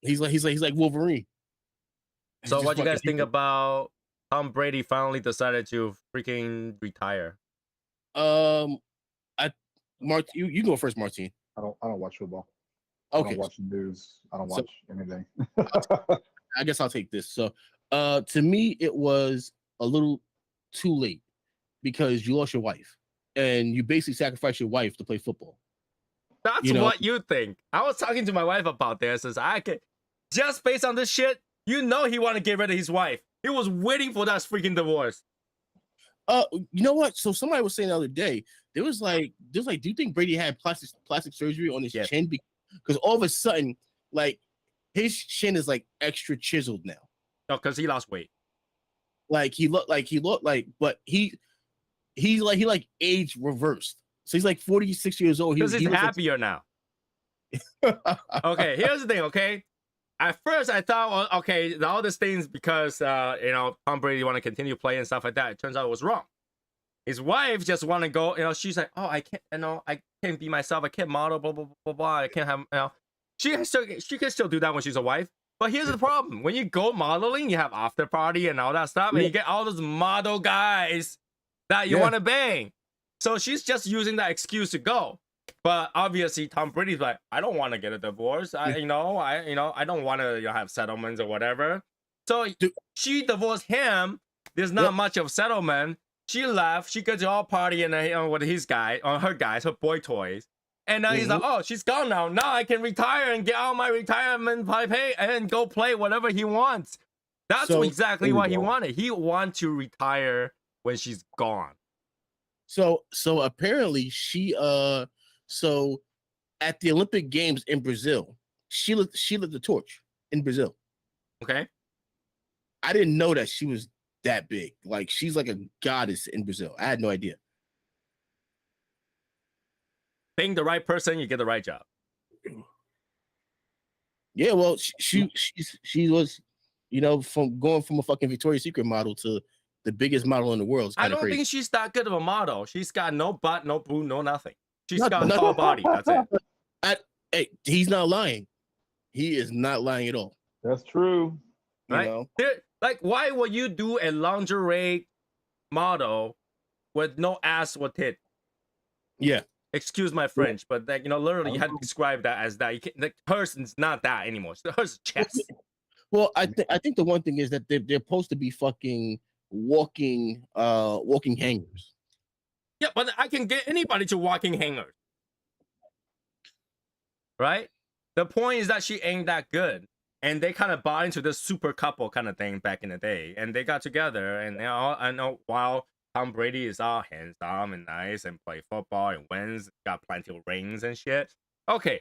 He's like Wolverine. He's So just what do you guys fucking think about Tom Brady finally decided to freaking retire? You go first, Martine. I don't watch football. I Okay, don't watch the news. I don't So- watch anything. I guess I'll take this. So, to me, it was a little too late because you lost your wife and you basically sacrificed your wife to play football. That's You know- what you think. I was talking to my wife about this. As I can just based on this shit, you know he wanted to get rid of his wife. He was waiting for that freaking divorce. You know what? So somebody was saying the other day, there was like, do you think Brady had plastic surgery on his Yes. chin? Because all of a sudden, like his chin is like extra chiseled now. No, because he lost weight. Like he looked like, but he age reversed. So he's like 46 years old. Because he's looks like- happier now. Okay, here's the thing, okay? At first, I thought, well, okay, all these things because, Tom Brady want to continue playing and stuff like that. It turns out it was wrong. His wife just want to go, she's like, oh, I can't be myself. I can't model, blah, blah, blah, blah, blah. I can't have, she can still do that when she's a wife. But here's the problem. When you go modeling, you have after party and all that stuff, and you get all those model guys that you Yeah. want to bang. So she's just using that excuse to go. But obviously, Tom Brady's like, I don't want to get a divorce. I don't want to have settlements or whatever. So she divorced him. There's not much of settlement. She left. She goes to all party and with his guy, or her guys, her boy toys. And now he's like, oh, she's gone now. Now I can retire and get out my retirement pay and go play whatever he wants. That's So- exactly There you what he go. wanted. He wants to retire when she's gone. So apparently so at the Olympic Games in Brazil, she lit the torch in Brazil. Okay? I didn't know that she was that big. Like she's like a goddess in Brazil. I had no idea. Being the right person, you get the right job. Yeah, well, she was, from going from a fucking Victoria's Secret model to the biggest model in the world. It's I kinda don't crazy. think she's that good of a model. She's got no butt, no boo, no nothing. She's Not- got a not- tall body. That's it. Hey, he's not lying. He is not lying at all. That's true. You Right? know? Like, why would you do a lingerie model with no ass or tit? Yeah. Excuse my French, but literally, you had to describe that as that. You can't, the person's not that anymore. Hers is chest. Well, I think the one thing is that they're supposed to be fucking walking hangers. Yeah, but I can get anybody to walking hangers. Right? The point is that she ain't that good. And they kind of bought into this super couple kind of thing back in the day. And they got together. And I know while Tom Brady is all handsome and nice and play football and wins, got plenty of rings and shit. Okay.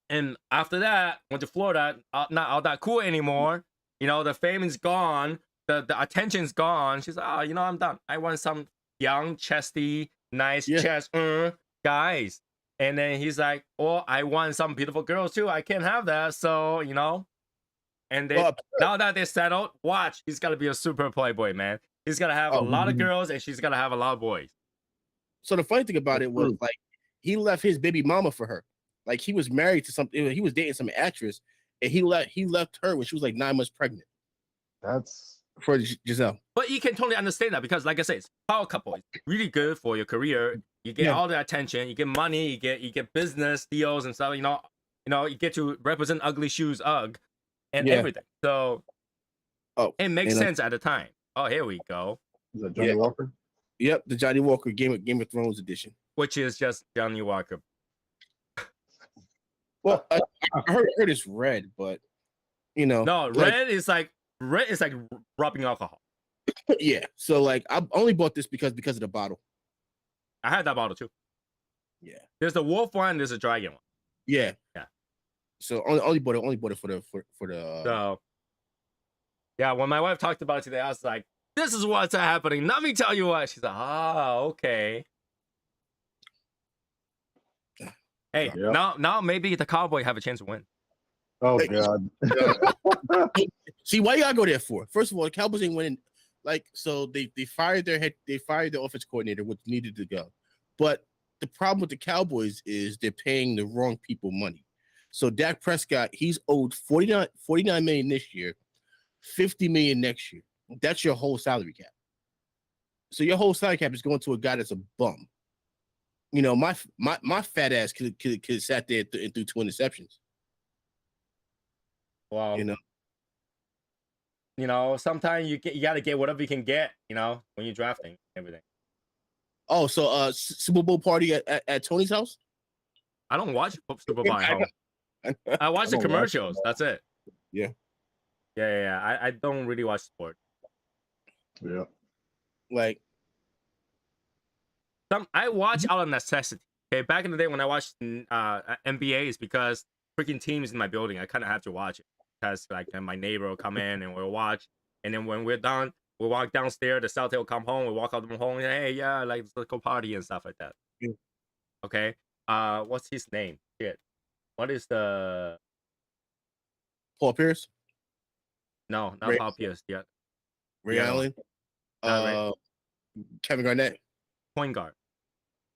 And after that, went to Florida, not all that cool anymore. The fame is gone. The attention's gone. She's like, oh, I'm done. I want some young, chesty, nice chest guys. And then he's like, oh, I want some beautiful girls too. I can't have that. So, and they, now that they're settled, watch, he's got to be a super playboy, man. He's got to have a lot of girls and she's got to have a lot of boys. So the funny thing about it was like he left his baby mama for her. Like he was married to something. He was dating some actress, and he left her when she was like 9 months pregnant That's for Giselle. But you can totally understand that because, like I said, it's power couple. It's really good for your career. You get all the attention. You get money. You get business deals and stuff. You get to represent Ugly Shoes UGG and everything. So it makes sense at the time. Oh, here we go. is that Johnny Walker? Yep, the Johnny Walker Game of Thrones edition. which is just Johnny Walker. Well, I heard it's red, but you know, No, like, red is like rubbing alcohol. yeah. So like, I only bought this because of the bottle. I had that bottle too. Yeah, There's the wolf one, there's a dragon one. yeah. Yeah. So only bought it for the So yeah, when my wife talked about it today, I was like, "This is what's happening." Let me tell you what. She's like, okay." Hey, Yep. now maybe the Cowboy have a chance to win. Oh Hey, God. See, why you gotta go there for? First of all, the Cowboys ain't winning. Like, so they fired their offense coordinator, which needed to go. But the problem with the Cowboys is they're paying the wrong people money. So Dak Prescott, he's owed 49 million this year, 50 million next year. That's your whole salary cap. So your whole salary cap is going to a guy that's a bum. You know, my fat ass could have sat there and threw 2 interceptions. Well, You know, sometimes you got to get whatever you can get. You know, when you're drafting everything. Oh, so Super Bowl party at Tony's house? I don't watch Super Bowl at home. I watch the don't watch commercials. it. That's it. Yeah. Yeah. I don't really watch sport. Yeah. Like, I watch out of necessity. Okay, back in the day when I watched NBA, is because freaking teams in my building. I kind of have to watch it because like my neighbor will come in and we'll watch. And then when we're done, we walk downstairs. The Celtics will come home. We walk out from home. And, hey, yeah, like let's go party and stuff like that. Yeah. Okay. What's his name? Shit. What is the? Paul Pierce? No, not Ray- Paul Pierce yet. Ray Yeah. Allen? Not Ray. Kevin Garnett? Point guard.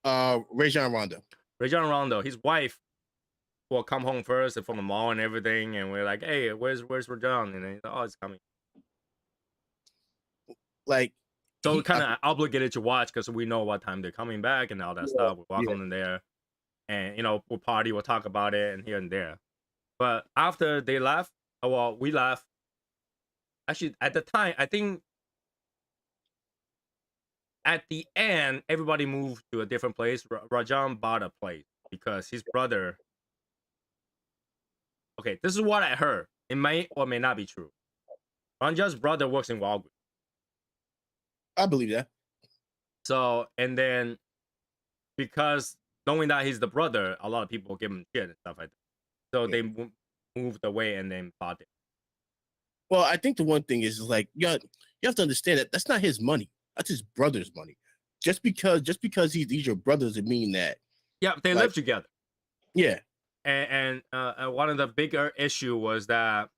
Rajon Rondo. Rajon Rondo. His wife will come home first from the mall and everything, and we're like, "Hey, where's Rajon?" And then it's coming. Like, So we're kind of obligated to watch because we know what time they're coming back and all that stuff. We walk on in there, and we'll party, we'll talk about it, and here and there. But after they left, we left. Actually, at the time, I think at the end, everybody moved to a different place. Rajon bought a place because his brother. Okay, this is what I heard. It may or may not be true. Rajon's brother works in Walgreens. I believe that. So, and then because knowing that he's the brother, a lot of people give him shit and stuff like that. So they moved away and then bought it. Well, I think the one thing is like you have to understand that that's not his money. That's his brother's money. Just because he's your brother doesn't mean that. Yeah, they live together. Yeah. And one of the bigger issue was that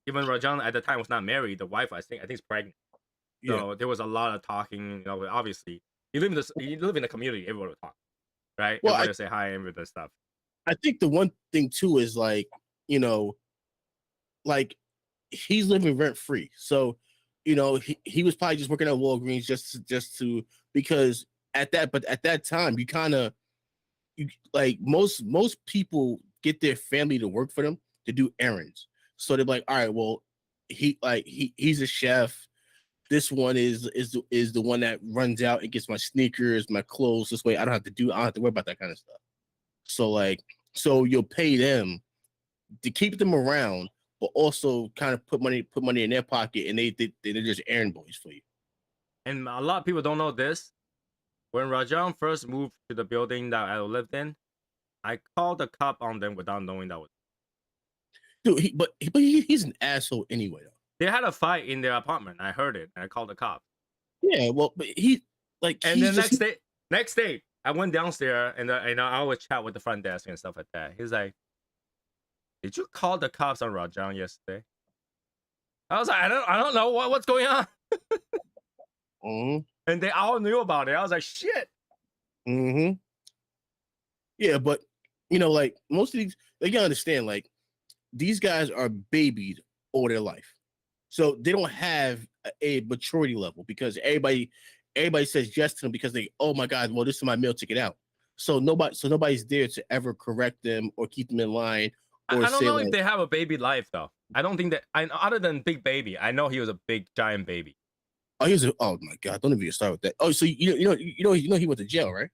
even Rajon at the time was not married. The wife, I think, is pregnant. So there was a lot of talking. Obviously, you live in the community. Everyone will talk, right? Well, Everybody will say hi and everything stuff. I think the one thing too is like like he's living rent free. So he was probably just working at Walgreens just to because at that time you kind of like most people get their family to work for them to do errands. So they're like, all right, well, he's a chef. This one is the one that runs out and gets my sneakers, my clothes. This way, I don't have to worry about that kind of stuff. So you'll pay them to keep them around, but also kind of put money in their pocket, and they're just errand boys for you. And a lot of people don't know this. When Rajon first moved to the building that I lived in, I called the cop on them without knowing that was. Dude, he's an asshole anyway. Though They had a fight in their apartment. I heard it, and I called the cop. yeah, well, but And then next day, I went downstairs and I would chat with the front desk and stuff like that. He's like, "Did you call the cops on Rajon yesterday?" I was like, "I don't know what's going on." And they all knew about it. I was like, "Shit." Yeah, but like most of these, you gotta understand, like these guys are babied all their life, so they don't have a maturity level because everybody says yes to them because oh my god, well this is my meal ticket out. So nobody's there to ever correct them or keep them in line. Or I don't know if they have a baby life though. I don't think that. Other than Big Baby, I know he was a big giant baby. Oh, oh my God! Don't even start with that. Oh, so you know he went to jail, right?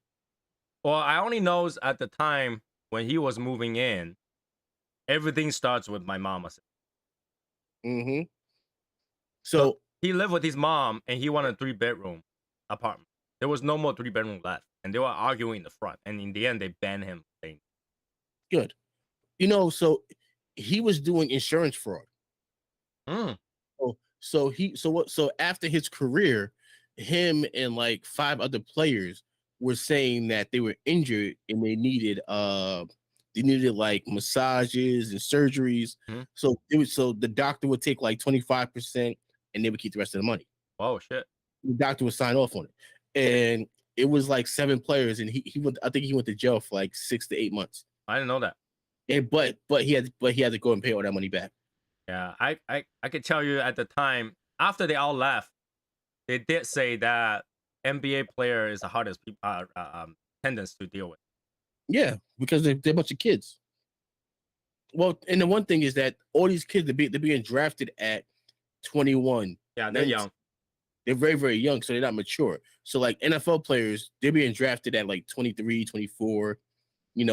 Well, I only knows at the time when he was moving in, everything starts with my mama. Mm-hmm. So So he lived with his mom, and he wanted a 3-bedroom apartment. There was no more 3-bedroom left, and they were arguing in the front. And in the end, they banned him. good. So he was doing insurance fraud. Mm. So after his career, him and like 5 other players were saying that they were injured and they needed like massages and surgeries. Mhm. So the doctor would take like 25% and they would keep the rest of the money. Oh shit! The doctor would sign off on it. And it was like 7 players, and he went. I think he went to jail for like 6 to 8 months. I didn't know that. And but he had to go and pay all that money back. Yeah, I could tell you at the time after they all left, they did say that NBA player is the hardest tendons to deal with. Yeah, because they're a bunch of kids. Well, and the one thing is that all these kids they're being drafted at 21. Yeah, they're young. They're very, very young, so they're not mature. So like NFL players, they're being drafted at like 23, 24,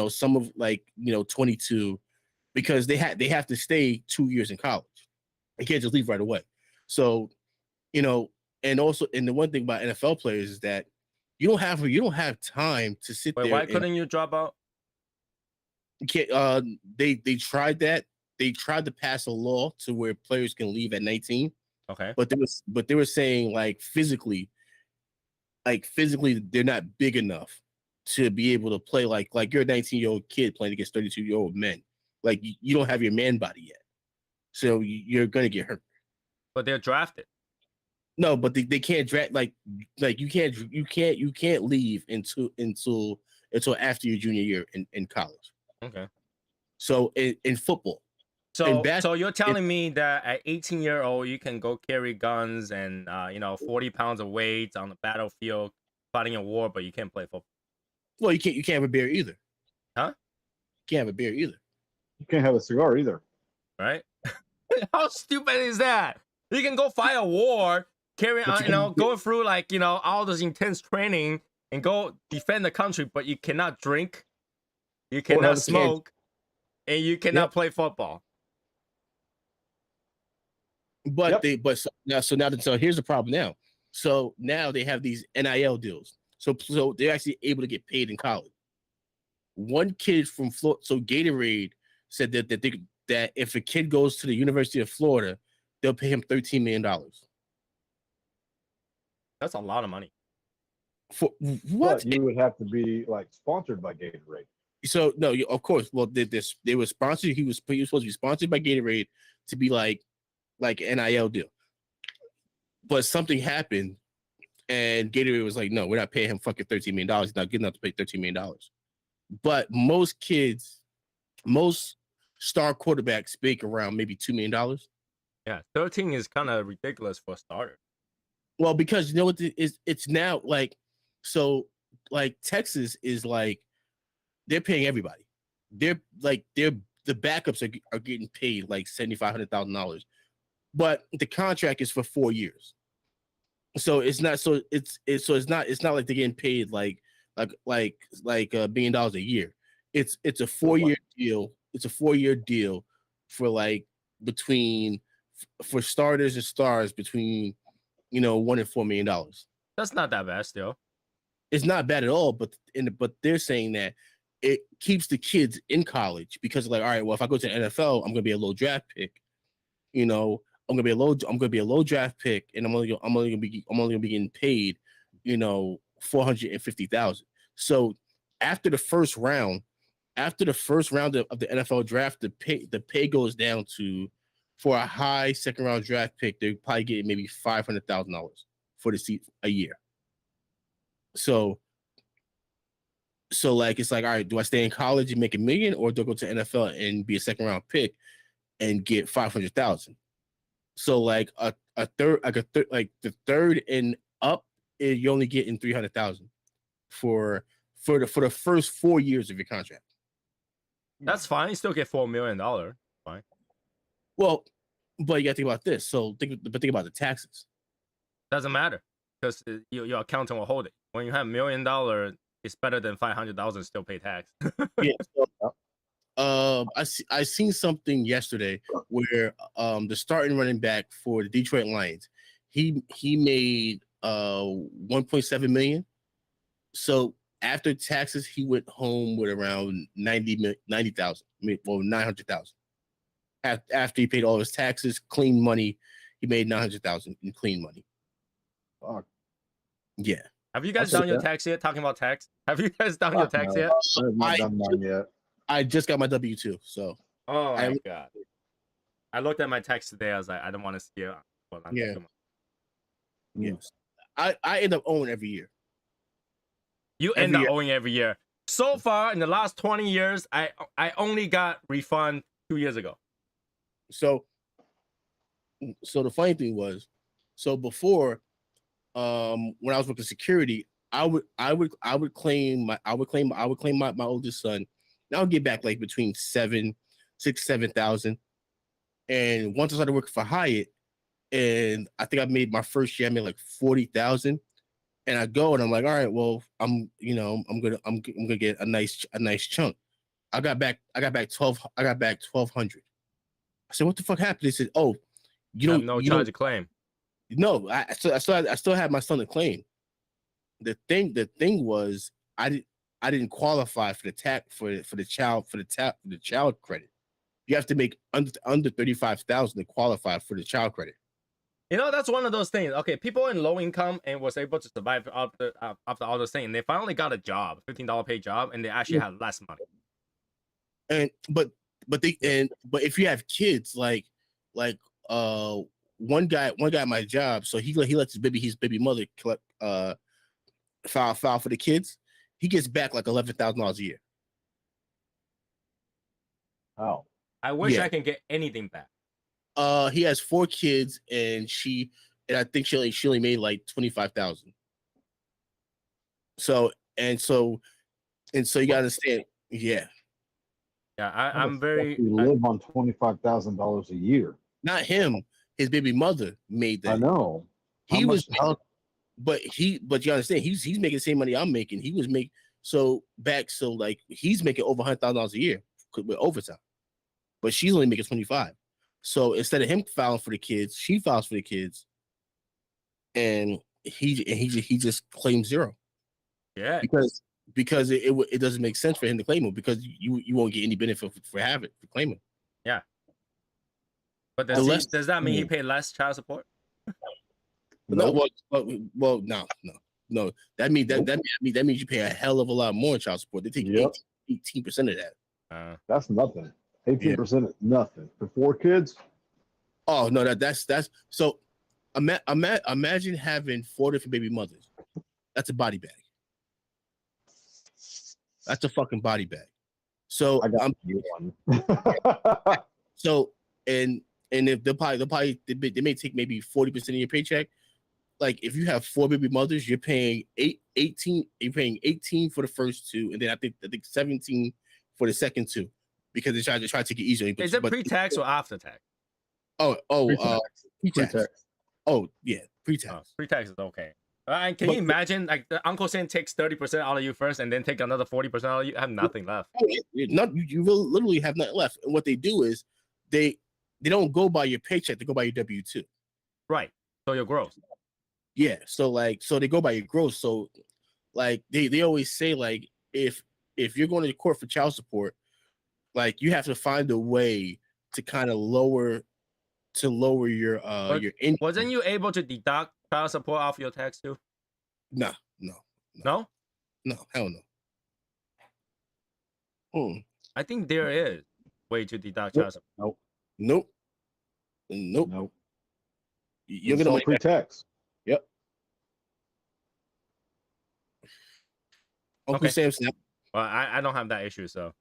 some of like, 22, because they have to stay 2 years in college. They can't just leave right away. So, and the one thing about NFL players is that you don't have time to sit Wait, there. why couldn't you drop out? You can't. They tried that. They tried to pass a law to where players can leave at 19. Okay. But they were saying like physically they're not big enough to be able to play like you're a 19-year-old kid playing against 32-year-old men. Like you don't have your man body yet, so you're gonna get hurt. But they're drafted. No, but they can't draft like you can't leave until after your junior year in college. Okay. So in football. So you're telling me that at 18-year-old you can go carry guns and 40 pounds of weight on the battlefield fighting a war, but you can't play football? Well, you can't have a beer either. Huh? You can't have a beer either. You can't have a cigar either. Right? How stupid is that? You can go fight a war, going through like all this intense training and go defend the country, but you cannot drink, you cannot smoke, and you cannot play football. But so here's the problem now. So now they have these NIL deals. So they're actually able to get paid in college. One kid from Florida, so Gatorade said that if a kid goes to the University of Florida, they'll pay him $13 million. That's a lot of money. For what? But you would have to be like sponsored by Gatorade. So no, of course. Well, they were sponsored. He was supposed to be sponsored by Gatorade to be like an NIL deal. But something happened, and Gatorade was like, "No, we're not paying him fucking $13 million. He's not good enough to pay $13 million." But most star quarterbacks make around maybe $2 million. Yeah, 13 is kind of ridiculous for a starter. Well, because you know what it's now like, so like Texas is like they're paying everybody. The backups are getting paid like $7,500,000, but the contract is for 4 years. So it's not like they're getting paid like $1 billion a year. It's a 4-year deal. It's a 4-year deal for like for starters and stars between $1 and $4 million. That's not that bad still. It's not bad at all, but they're saying that it keeps the kids in college because like, all right, well, if I go to the NFL, I'm gonna be a low draft pick. I'm gonna be a low draft pick, and I'm only gonna be getting paid, $450,000. So after the first round of the NFL draft, the pay goes down to, for a high second round draft pick, they're probably getting maybe $500,000 for the seat a year. So like it's like, all right, do I stay in college and make $1 million, or do I go to NFL and be a second round pick and get $500,000? So like a third, like the third and up, you're only getting $300,000 for the first 4 years of your contract. That's fine. You still get $4 million. Fine. Well, but you got to think about this. So think about the taxes. Doesn't matter because your accountant will hold it. When you have $1 million, it's better than 500,000 still pay tax. Yeah. I seen something yesterday where the starting running back for the Detroit Lions, he made 1.7 million. So after taxes, he went home with around 90,000. Well, 900,000. After he paid all his taxes, clean money, he made 900,000 in clean money. Fuck. Yeah. Have you guys done your tax yet? Talking about tax, have you guys done your tax yet? I have not done mine yet. I just got my W-2, so. Oh my god! I looked at my tax today. I was like, I don't want to see it. Well, Yeah. Yes. I end up owing every year. You end up owing every year. So far, in the last 20 years, I only got refund 2 years ago. So the funny thing was, so before, when I was working security, I would claim my oldest son. And I would get back like between 7,000. And once I started working for Hyatt, and I think I made my first year, I made like 40,000. And I go and I'm like, all right, well, I'm gonna get a nice chunk. I got back 1,200. I said, what the fuck happened? They said, oh, you have no charge to claim. No, I still had my son to claim. The thing was, I didn't qualify for the tax for the child credit. You have to make under 35,000 to qualify for the child credit. You know, that's one of those things. Okay, people in low income and was able to survive after all this thing, and they finally got a job, $15 paid job, and they actually had less money. And but if you have kids, like one guy at my job, so he lets his baby mother collect file for the kids. He gets back like $11,000 a year. Oh, I wish I can get anything back. He has 4 kids, and I think she only made like 25,000. So you gotta understand, yeah. Yeah, I'm very. You live on $25,000 a year. Not him. His baby mother made that. I know. But you understand, he's making the same money I'm making. He was making like he's making over $100,000 a year with overtime, but she's only making 25. So instead of him filing for the kids, she files for the kids, and he just claims 0. Yeah, because it doesn't make sense for him to claim them, because you won't get any benefit for claiming. Yeah, but does that mean he paid less child support? No, well, no. That means you pay a hell of a lot more in child support. They take 18% of that. That's nothing. 18% is nothing for 4 kids. Oh no, that's so. Imagine having 4 different baby mothers. That's a body bag. That's a fucking body bag. So I got one. So and if they may take maybe 40% of your paycheck. Like if you have 4 baby mothers, you're paying 18. You're paying 18 for the first 2, and then I think 17 for the second 2, because they try to take it easier. Is it pre-tax or after tax? Pre-tax. Oh yeah, pre-tax. Oh, pre-tax is okay. Can you imagine, like, the Uncle Sam takes 30% out of you first, and then take another 40% out of you? Have nothing left. You will literally have nothing left. And what they do is they don't go by your paycheck; they go by your W-2. Right. So your gross. Yeah. So they go by your gross. So like they always say, like, if you're going to court for child support, like you have to find a way to kind of lower your income. Wasn't you able to deduct child support off your tax too? No, hell no. I think there is way to deduct child support. Nope. You're gonna pre-tax. Yep. Uncle Sam snap. Well, I don't have that issue, so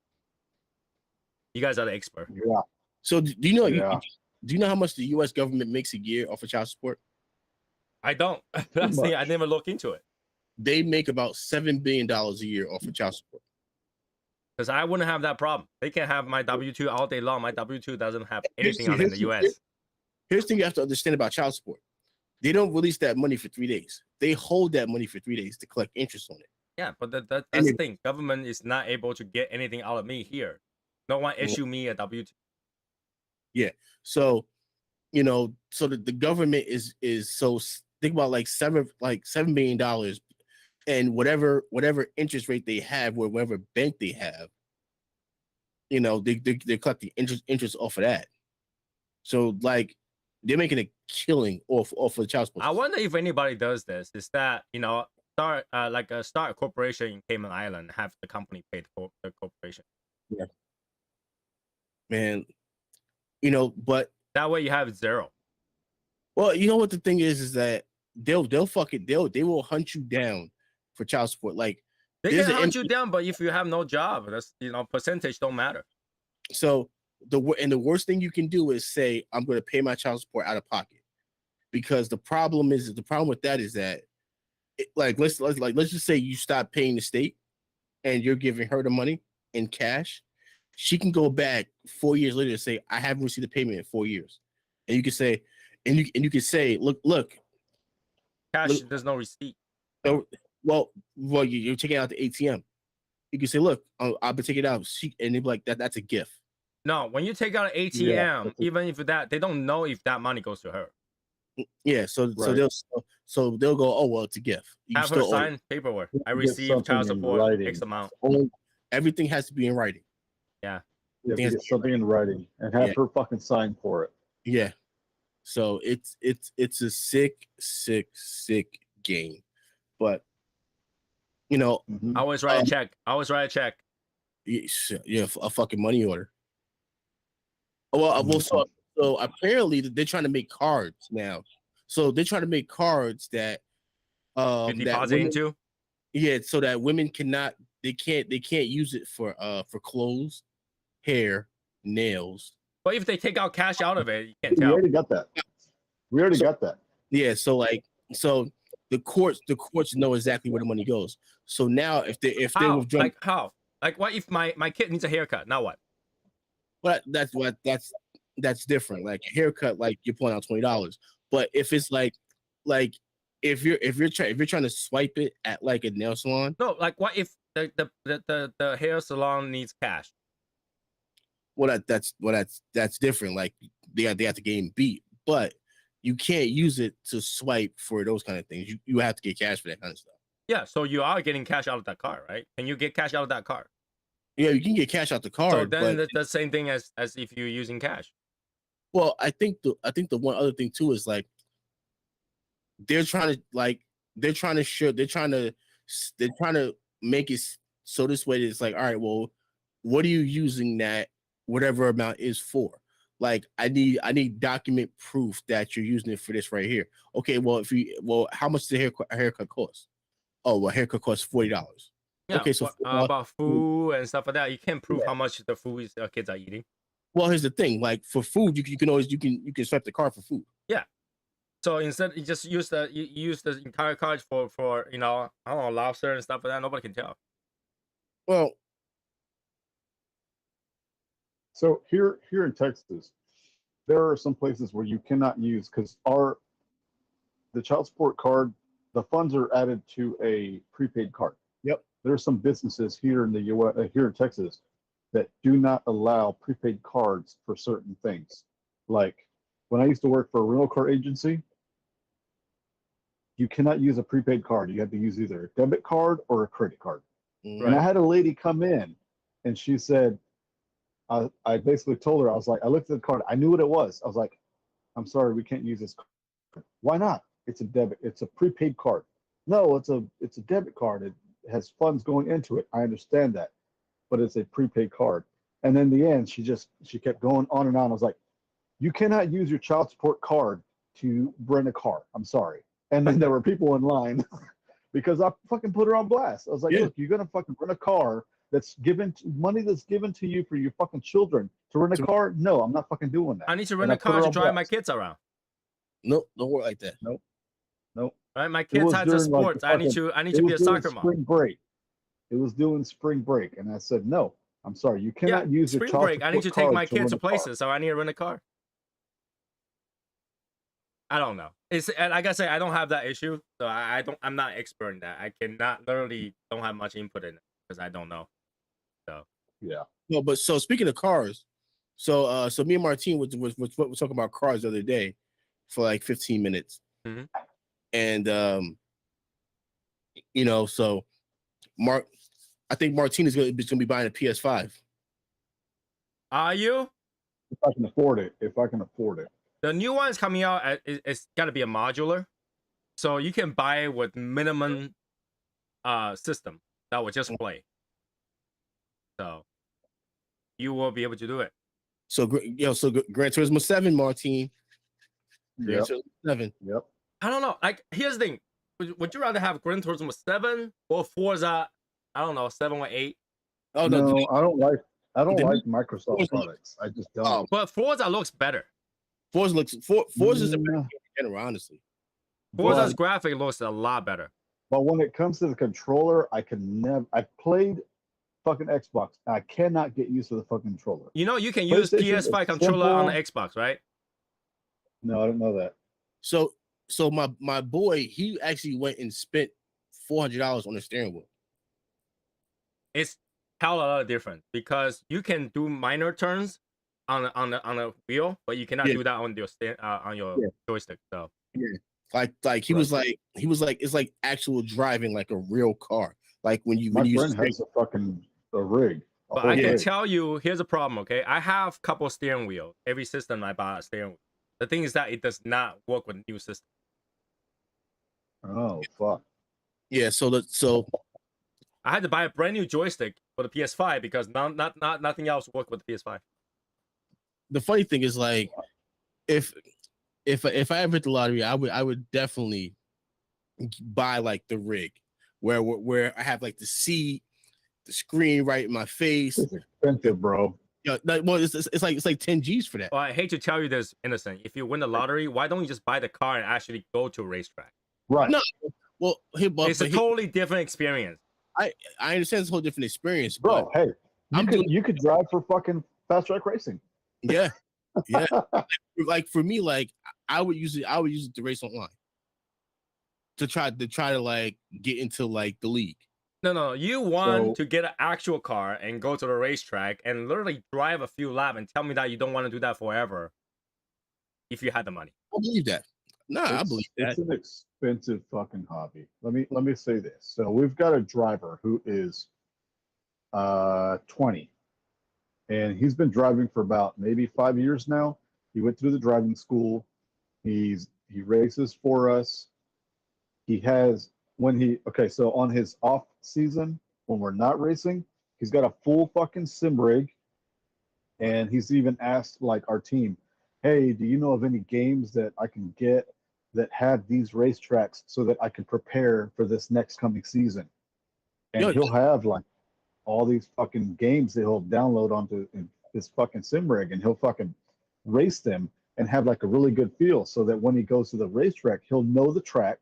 you guys are the expert. Yeah. So do you know? Yeah. Do you know how much the U.S. government makes a year off of child support? I don't. That's the thing. I never look into it. They make about $7 billion a year off of child support. Because I wouldn't have that problem. They can have my W-2 all day long. My W-2 doesn't have anything on it in the U.S. Here's the thing you have to understand about child support. they don't release that money for 3 days. They hold that money for 3 days to collect interest on it. Yeah, but that's the thing. Government is not able to get anything out of me here. No one issue me a W-2. Yeah. So, so the government is so think about like $7 million, and whatever interest rate they have, or whatever bank they have, they're collecting interest off of that. So like they're making a killing off of the child support. I wonder if anybody does this. Is that start a corporation in Cayman Island, have the company pay the corporation? Yeah. Man, but that way you have zero. Well, you know what the thing is that they will hunt you down for child support. Like they can hunt you down, but if you have no job, that's percentage don't matter. So the worst thing you can do is say, I'm going to pay my child support out of pocket, because the problem with that is that let's just say you stop paying the state and you're giving her the money in cash. She can go back 4 years later and say, I haven't received a payment in 4 years. And you can say, you can say, look, cash, there's no receipt. Well, you're taking out the ATM. You can say, look, I've been taking it out. And they'll be like, that's a gift. No, when you take out an ATM, even if that, they don't know if that money goes to her. Yeah, so they'll go, oh well, it's a gift. You have her sign paperwork. I received child support X amount. Everything has to be in writing. Yeah. Get something in writing and have her fucking sign for it. Yeah. So it's a sick game. But I always write a check. Yeah, a fucking money order. Well, so apparently they're trying to make cards now. So they're trying to make cards that deposit into. Yeah, so that women can't use it for clothes, hair, nails. But if they take out cash out of it, you can't tell. We already got that. Yeah, so the courts know exactly where the money goes. So now if they withdraw, what if my kid needs a haircut? Now what? Well, that's different. Like a haircut, like you're pulling out $20. But if it's like if you're trying to swipe it at like a nail salon. No, like what if the hair salon needs cash? Well, that's different. Like they have to game beat, but you can't use it to swipe for those kind of things. You have to get cash for that kind of stuff. Yeah, so you are getting cash out of that car, right? Can you get cash out of that car? Yeah, you can get cash out the card. So then that's the same thing as if you're using cash. Well, I think the one other thing too is like they're trying to make it so this way it's like, all right, well, what are you using that whatever amount is for? Like I need document proof that you're using it for this right here. Okay, well how much does a haircut cost? Oh, well, haircut costs $40. Yeah, okay, so about food and stuff like that, you can't prove how much the food kids are eating. Well, here's the thing: like for food, you can always swipe the card for food. Yeah. So instead, you just use the entire card for I don't know, lobster and stuff like that. Nobody can tell. Well, so here in Texas, there are some places where you cannot use because the child support card, the funds are added to a prepaid card. Yep. There are some businesses here in the U.S. Here in Texas that do not allow prepaid cards for certain things. Like when I used to work for a rental car agency, you cannot use a prepaid card. You have to use either a debit card or a credit card. Right. And I had a lady come in and she said, I basically told her, I was like, I looked at the card. I knew what it was. I was like, I'm sorry, we can't use this card. Why not? It's a prepaid card. No, it's a debit card. It has funds going into it. I understand that, but it's a prepaid card. And then in the end, she kept going on and on. I was like, you cannot use your child support card to rent a car. I'm sorry. And then there were people in line because I fucking put her on blast. I was like, look, you're gonna fucking rent a car that's money that's given to you for your fucking children to rent a car? No, I'm not fucking doing that. I need to rent a car to drive my kids around. Nope, don't work like that. Nope. Right, my kids had the sports. I need to be a soccer mom. Spring break. It was doing spring break, and I said, no, I'm sorry, you cannot use your spring break. I need to take my kids to places, so I need to rent a car. I don't know. It's and like I said, I don't have that issue, so I'm not expert in that. I cannot literally don't have much input in it because I don't know. So Yeah. No, but so speaking of cars, so me and Martine was talking about cars the other day for like 15 minutes, Mhm. and so I think Martine is going to be buying a PS5. Are you? If I can afford it. If I can afford it. The new one's coming out. It's got to be a modular, so you can buy it with minimum system that will just play. So you will be able to do it. So Gran Turismo 7, Martine. Gran Yep. Turismo 7. Yep. I don't know. Like, here's the thing: would you rather have Gran Turismo 7 or Forza? I don't know, 7 or 8. Oh No, no, I don't like the new Microsoft Forza- products. I just don't. Oh, But Forza looks better. Forza's a better Mm, game in general, honestly. Forza's but, graphic looks a lot better. but when it comes to the controller, I can never. I played fucking Xbox. I cannot get used to the fucking controller. You know, you can use PlayStation is PS5 controller on the simple. Xbox, right? No, I don't know that. So my boy, he actually went and spent $400 on the steering wheel. It's hell a lot different because you can do minor turns on a wheel, but you cannot Yeah. do that on your Yeah. joystick. So Like he was like it's like actual driving like a real car. Like when you My use friend has a rig. A but whole I can rig. tell you, here's a problem, okay? I have a couple steering wheels. Every system I buy a steering wheel. The thing is that it does not work with new system. Oh fuck. yeah. So I had to buy a brand new joystick for the PS5 because nothing else worked with the PS5. the funny thing is like if I ever hit the lottery, I would definitely buy like the rig where I have like the seat, the screen right in my face. It's expensive, bro. Yeah, well, it's like 10 G's for that. Well, I hate to tell you this, innocent. If you win the lottery, why don't you just buy the car and actually go to a racetrack? Right. No, well, It's a totally different experience. I understand it's a whole different experience, Bro, but hey, you could drive for fucking fast track racing. yeah, like for me, like I would use it to race online to try to like get into like the league. No. You want So- to get an actual car and go to the racetrack and literally drive a few laps and tell me that you don't want to do that forever if you had the money. I believe that. Nah, I believe that. It's an expensive fucking hobby. Let me say this. So we've got a driver who is 20, and he's been driving for about maybe 5 years now. He went through the driving school. He races for us. He has so on his off season when we're not racing, he's got a full fucking sim rig, and he's even asked like our team, hey, do you know of any games that I can get that have these racetracks so that I can prepare for this next coming season? And Yo, he'll have like all these fucking games that he'll download onto this fucking sim rig, and he'll fucking race them and have like a really good feel so that when he goes to the racetrack, he'll know the track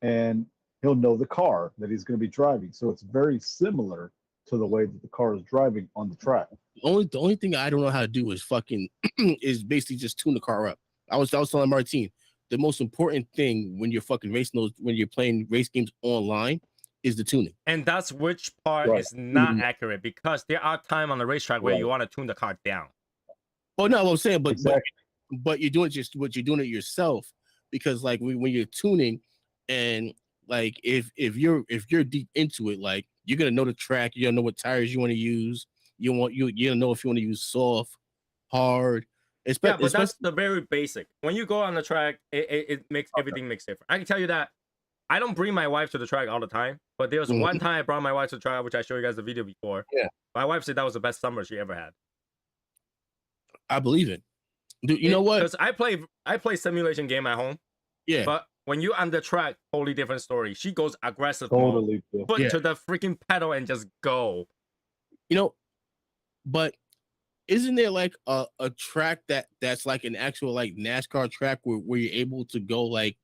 and he'll know the car that he's going to be driving. So it's very similar to the way that the car is driving on the track. the only thing I don't know how to do is fucking is basically just tune the car up. I was telling Martine, the most important thing when you're fucking racing when you're playing race games online is the tuning. And that's which part Right. is not accurate because there are times on the racetrack where you want to tune the car down. Well, no, what I'm saying, but Exactly. but you're doing you're doing it yourself because like when you're tuning and like if you're deep into it, like you're gonna know the track, you're gonna know what tires you want to use. You gonna know if you want to use soft, hard. Yeah, but that's the very basic. When you go on the track, it makes everything makes different. I can tell you that I don't bring my wife to the track all the time, but there was one time I brought my wife to the track, which I showed you guys the video before. Yeah. My wife said that was the best summer she ever had. I believe it. Dude, you know what? Because I play simulation game at home. Yeah. But when you're on the track, totally different story. She goes aggressive Totally. mode, foot to the freaking pedal and just go. You know, but isn't there like a track that's like an actual like NASCAR track where you're able to go like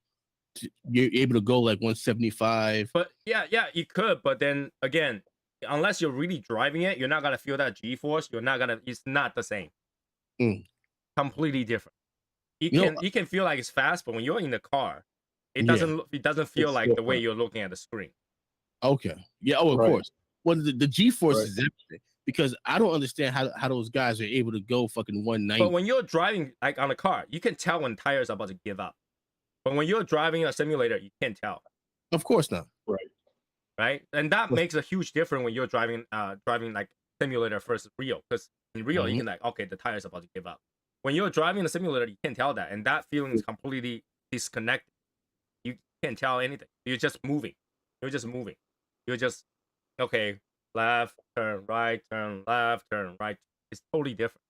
you're able to go like 175? But yeah, you could. But then again, unless you're really driving it, you're not gonna feel that G-force. It's not the same. Mm. Completely different. you can feel like it's fast, but when you're in the car, it doesn't feel It's like the way different. you're looking at the screen. Okay. Yeah. Oh, of Right. course. Well, the G-force Right. is everything because I don't understand how those guys are able to go fucking 190. But when you're driving like on a car, you can tell when tires are about to give up. But when you're driving a simulator, you can't tell. Of course not. Right. Right? And that makes a huge difference when you're driving like simulator versus real. Because in real, you can like, okay, the tire's about to give up. When you're driving a simulator, you can't tell that. And that feeling is completely disconnected. You can't tell anything. You're just moving. You're just moving. You're just, okay, left, turn right, turn left, turn right. It's totally different.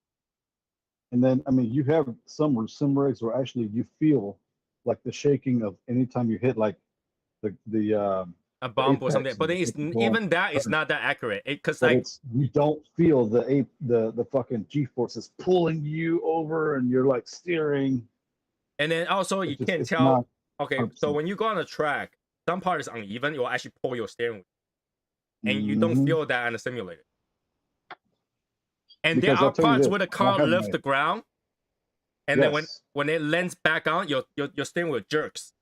And then, I mean, you have some sim rigs where actually you feel like the shaking of anytime you hit like the A bump or apex something. But and it's, you go even on that is turn. not that accurate. Because But like, it's, you don't feel the fucking G-force is pulling you over and you're like steering. and then also you It's just, can't it's tell. not Okay, 100%. so when you go on a track, some part is uneven. You'll actually pull your steering wheel, and you don't Mhm. feel that in a simulator. And Because there I'll are tell you parts this, where the and I car have lifts my- the ground, and then Yes. when it lands back on, your steering wheel jerks.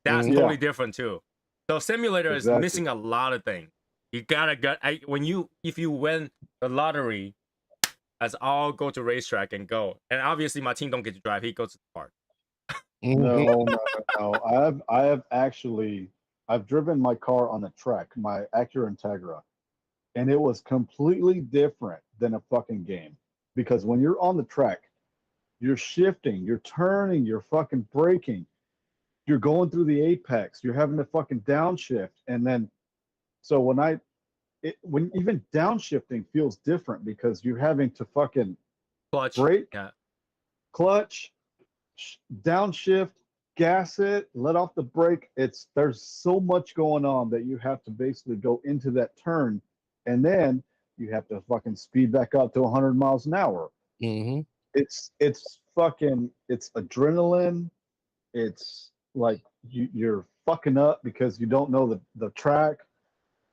That's Yeah. totally different too. So simulator is Exactly. missing a lot of things. You gotta get if you win the lottery, let's all go to racetrack and go. And obviously my team don't get to drive. He goes to the park. No. I've driven my car on the track, my Acura Integra, and it was completely different than a fucking game. Because when you're on the track, you're shifting, you're turning, you're fucking braking, you're going through the apex, you're having to fucking downshift, and then so when even downshifting feels different because you're having to fucking Clutch. brake, Yeah. clutch, downshift, gas it, let off the brake. There's so much going on that you have to basically go into that turn, and then you have to fucking speed back up to 100 miles an hour. Mm-hmm. It's adrenaline. It's like you're fucking up because you don't know the track.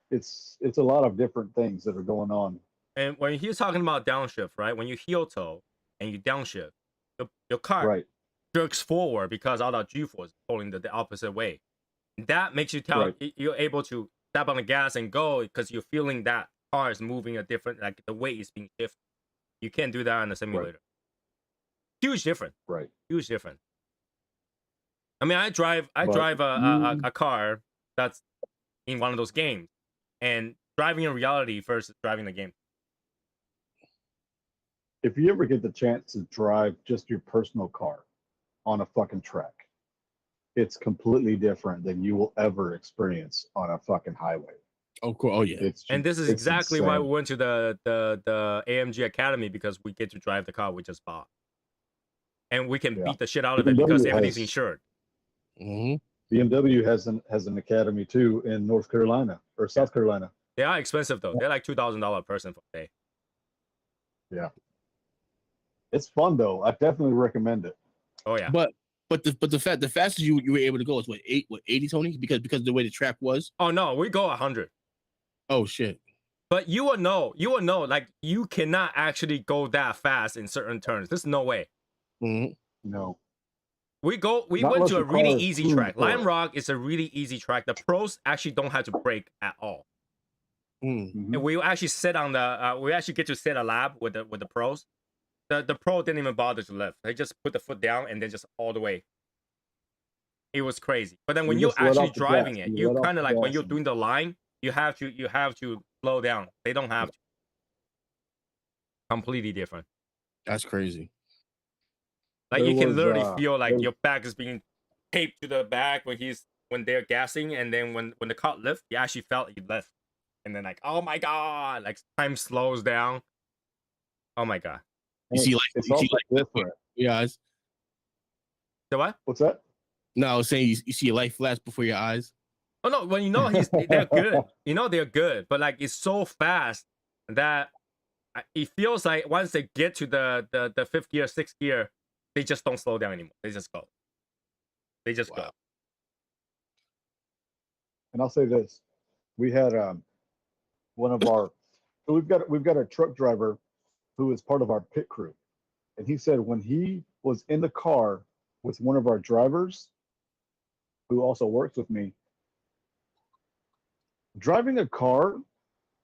It's a lot of different things that are going on. And when he's talking about downshift, right? When you heel toe and you downshift, your car Right. jerks forward because all the G-force is pulling the opposite way. That makes you tell Right. you're able to step on the gas and go because you're feeling that car is moving a different, like the weight is being shifted. You can't do that in a simulator. Huge difference. Right. Huge difference. I mean, I drive But a car that's in one of those games, and driving in reality versus driving the game. if you ever get the chance to drive just your personal car on a fucking track, it's completely different than you will ever experience on a fucking highway. Of course. Oh yeah. And this is it's exactly why we insane. went to the AMG Academy, because we get to drive the car we just bought, and we can Yeah. beat the shit out of it because BMW everything's has- insured. Mm-hmm. BMW has an academy too in North Carolina or South Carolina. They are expensive though. They're like $2,000 a person for a day. Yeah. It's fun though. I definitely recommend it. Oh yeah. But the fastest you were able to go is what 80, Tony? Because of the way the track was. Oh no, we go 100. Oh shit. But you will know, like you cannot actually go that fast in certain turns. There's no way. Mm-hmm. No. We Not went unless to a your car really is easy tuned track. for Lime it. Rock is a really easy track. The pros actually don't have to brake at all. Mm. Mhm. And we actually sit on the we actually get to sit a lap with the pros. The pro didn't even bother to lift. They just put the foot down and then just all the way. It was crazy. But then when You you're just let actually off the driving gas. it, You you let off kind of the like when gas you're and- doing the line, you have to slow down. They don't have to. Completely different. That's crazy. Like There you can was, literally feel like there- your back is being taped to the back when they're gassing, and then when the car lift, you actually felt it lift, and then like, oh my god, like time slows down. Oh my god. You see, like it's you see, also like different. your eyes. So what? What's that? No, I was saying you see a light flash before your eyes. Oh no, well they're good. They're good, but like it's so fast that it feels like once they get to the fifth gear, sixth gear, they just don't slow down anymore. They just go. They just go. And I'll say this: we had one of our, so we've got a truck driver who is part of our pit crew, and he said when he was in the car with one of our drivers who also works with me. Driving a car,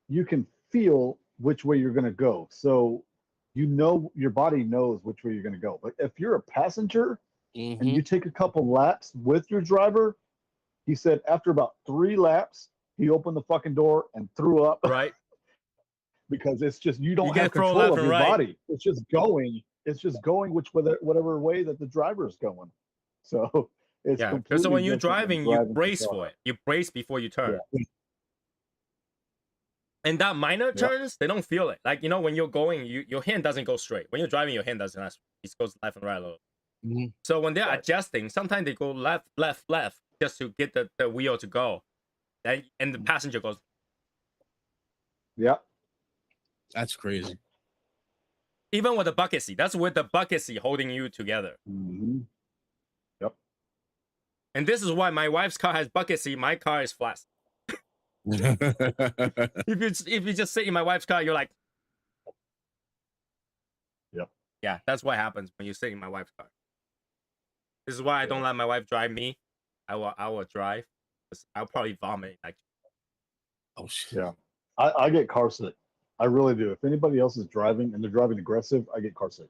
you can feel which way you're going to go. So you know, your body knows which way you're going to go. But if you're a passenger and you take a couple laps with your driver, he said after about 3 laps, he opened the fucking door and threw up. Right. Because it's just, you don't You have get thrown control left of and your right. body. It's just going. It's just going whatever way that the driver is going. So it's Yeah. completely So when you're different than driving, you driving the brace car. for it. You brace before you turn. Yeah. And that minor Yeah. turns, they don't feel it. Like, you know, when you're going, your hand doesn't go straight. When you're driving, your hand doesn't. It goes left and right a little. Mhm. So when they're Right. adjusting, sometimes they go left, just to get the wheel to go. And the passenger goes. Yeah. That's crazy. Even with the bucket seat, that's with the bucket seat holding you together. Mm-hmm. Yep. And this is why my wife's car has bucket seat. My car is flat. If you just sit in my wife's car, you're like, Yep. Yeah, that's what happens when you sit in my wife's car. This is why I don't let my wife drive me. I will drive. I'll probably vomit. Like, Oh shit. Yeah. I get car sick. I really do. If anybody else is driving and they're driving aggressive, I get car sick.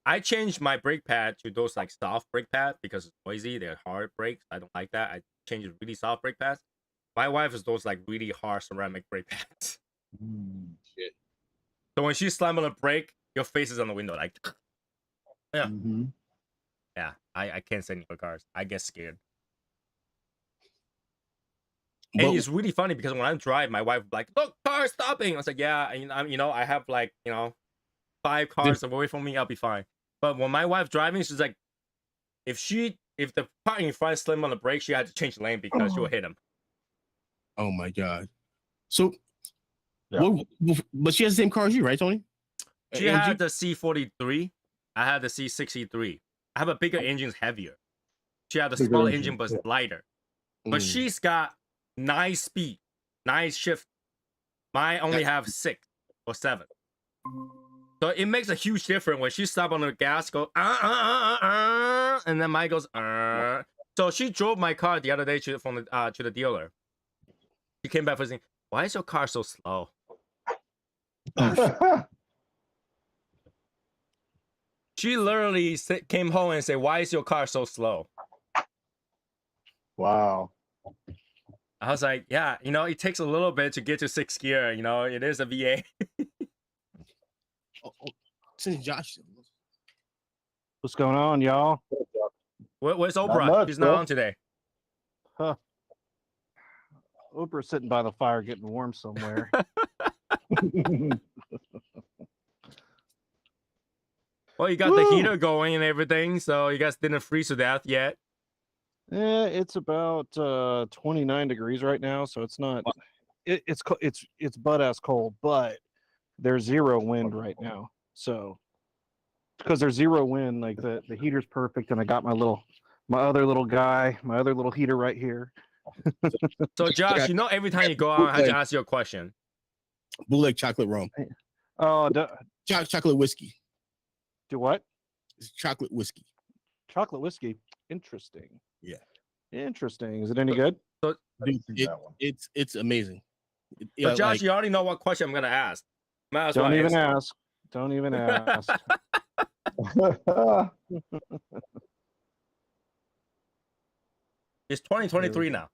I changed my brake pad to those like soft brake pads because it's noisy. They're hard brakes. I don't like that. I changed to really soft brake pads. My wife is those like really hard ceramic brake pads. Shit. So when she slams on the brake, your face is on the window. Like, yeah. Mm-hmm. Yeah, I can't sit in her cars. I get scared. But And it's really funny because when I drive, my wife like, look, car stopping. I was like, yeah, I have like, 5 cars away from me, I'll be fine. But when my wife's driving, she's like, if the car in front slammed on the brake, she had to change lane because she will hit him. oh my god. So, Yeah. but she has the same car as you, right, Tony? She had the C43. I had the C63. I have a bigger engine, heavier. She had a Bigger smaller engine, engine, but yeah. lighter. But she's got 9 speed, 9 shift. Mine only have 6 or 7. So it makes a huge difference when she stops on the gas, go and then mine goes. So she drove my car the other day to the dealer. She came back for saying, "Why is your car so slow?" She literally came home and said, "Why is your car so slow?" Wow. I was like, "Yeah, it takes a little bit to get to 6th gear. It is a VA." Since Josh, What's going on, y'all? Where's Not Oprah? much, She's bro. not on today. Huh. Oprah's sitting by the fire getting warm somewhere. Well, you got the heater going and everything, so you guys didn't freeze to death yet. It's about 29 degrees right now, so it's not. It's butt ass cold, but there's 0 wind right now. So because there's 0 wind, like the heater's perfect, and I got my other little heater right here. So Josh, every time you go out, I have to ask you a question. bootleg chocolate rum, Oh, chocolate whiskey. do what? It's chocolate whiskey. Chocolate whiskey. Interesting. Yeah. Interesting. Is it any good? Dude, See that one. it's amazing. So Josh, you already know what question I'm gonna ask. Might as well Don't even answer. ask. Don't even ask. It's 2023 now.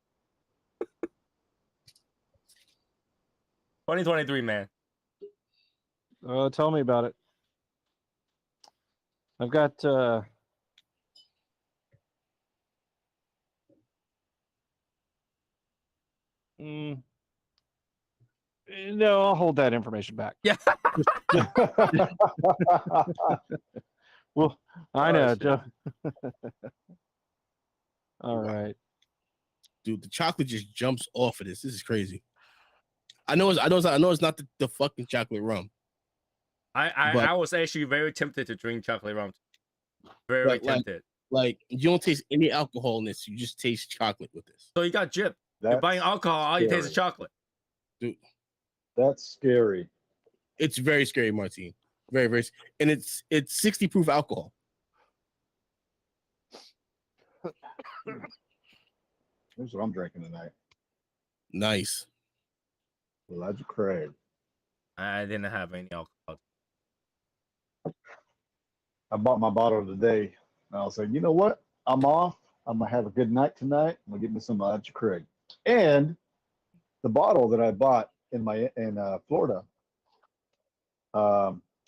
2023, man. Tell me about it. I've got no, I'll hold that information back. Yeah. Well, I know, shit. Joe. All right. Dude, the chocolate just jumps off of this. This is crazy. I know it's not the fucking chocolate rum. I was actually very tempted to drink chocolate rum. Very tempted. Like you don't taste any alcohol in this. You just taste chocolate with this. So you got gypped. You're buying alcohol, all you taste is scary. chocolate. Dude, That's scary. it's very scary, Martine. Very, very, and it's 60 proof alcohol. Here's what I'm drinking tonight. Nice. Elijah Craig. I didn't have any alcohol. I bought my bottle today. And I was like, you know what? I'm off. I'm gonna have a good night tonight. I'm gonna get me some Elijah Craig. And the bottle that I bought in Florida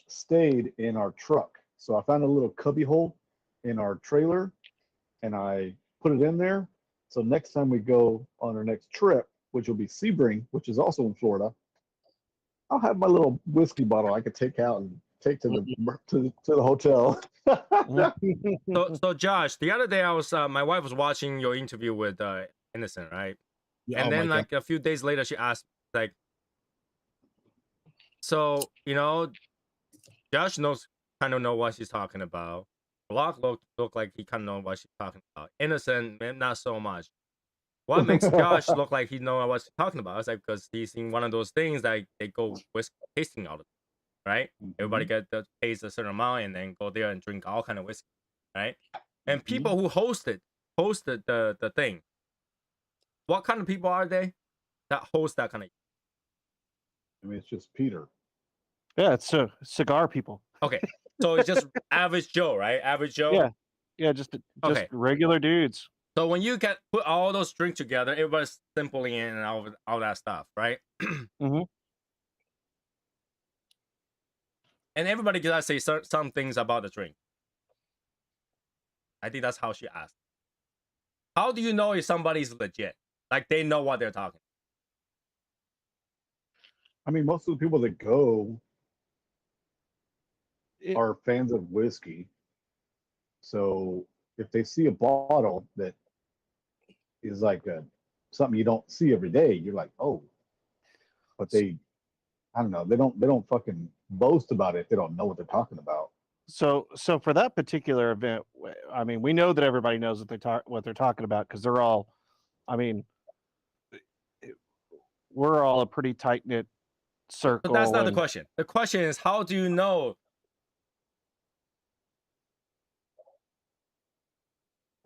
stayed in our truck. So I found a little cubby hole in our trailer, and I put it in there. So next time we go on our next trip, which will be Sebring, which is also in Florida, I'll have my little whiskey bottle I could take out and take to the hotel. So Josh, the other day I was my wife was watching your interview with Innocent, right? Yeah, And oh then my like a few days later, she asked like, so Josh kind of know what she's talking about. Block look like he kind of know what she's talking about. Innocent, not so much. What makes Josh look like he know what she's talking about? It's like because he's in one of those things that they go whiskey tasting all the time, right? Everybody get the taste a certain amount and then go there and drink all kind of whiskey, right? And people who hosted the thing. What kind of people are they that host that kind of? I mean, it's just Peter. Yeah, it's cigar people. Okay, so it's just average Joe, right? Average Joe. Yeah, yeah, just Okay. regular dudes. So when you put all those drinks together, everybody's simply in and all that stuff, right? Mhm. And everybody gotta say some things about the drink. I think that's how she asked. How do you know if somebody's legit? Like they know what they're talking. I mean, most of the people that go are fans of whiskey. So if they see a bottle that is like something you don't see every day, you're like, oh. But I don't know, they don't fucking boast about it if they don't know what they're talking about. So for that particular event, I mean, we know that everybody knows what they're talking about because they're all, I mean, we're all a pretty tight knit circle. But that's not the question. The question is, how do you know?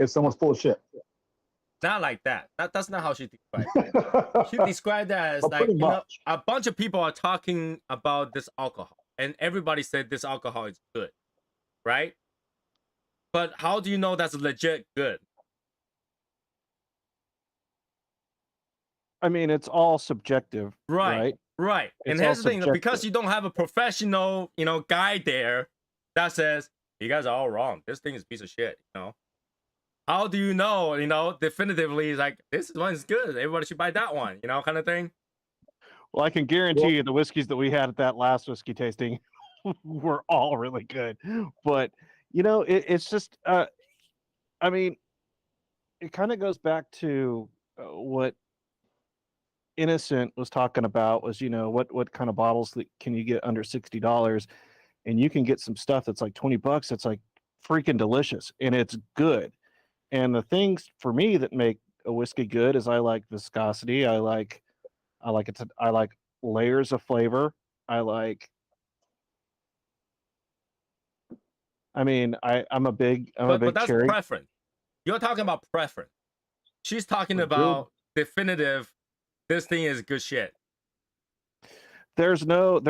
If someone's full of shit. Not like that. That's not how she described it. She described that as Well, like, pretty much. a bunch of people are talking about this alcohol, and everybody said this alcohol is good, right? But how do you know that's legit good? I mean, it's all subjective, right? Right. And here's the thing, because you don't have a professional, guy there that says, you guys are all wrong. This thing is a piece of shit, How do you know, definitively, like, this one's good. Everybody should buy that one, kind of thing? Well, I can guarantee you the whiskeys that we had at that last whiskey tasting were all really good. But, it's just, I mean, it kind of goes back to what Innocent was talking about was, what kind of bottles can you get under $60? And you can get some stuff that's like $20. It's like freaking delicious and it's good. And the things for me that make a whiskey good is I like viscosity. I like layers of flavor. I'm a big But that's cherry. preference. You're talking about preference. She's talking about definitive. This thing is good shit. There is no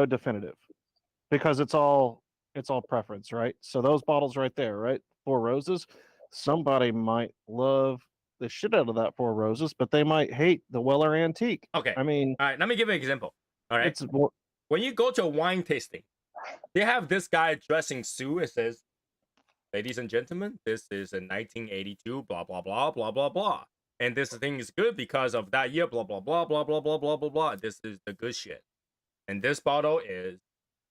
definitive because it's all preference, right? So those bottles right there, right? Four Roses. Somebody might love the shit out of that Four Roses, but they might hate the Weller Antique. Okay. I mean, all right. Let me give you an example. All right. It's more, when you go to a wine tasting, they have this guy dressing suit. It says, "Ladies and gentlemen, this is a 1982, blah blah blah blah blah blah, and this thing is good because of that year, blah blah blah blah blah blah blah blah blah. This is the good shit, and this bottle is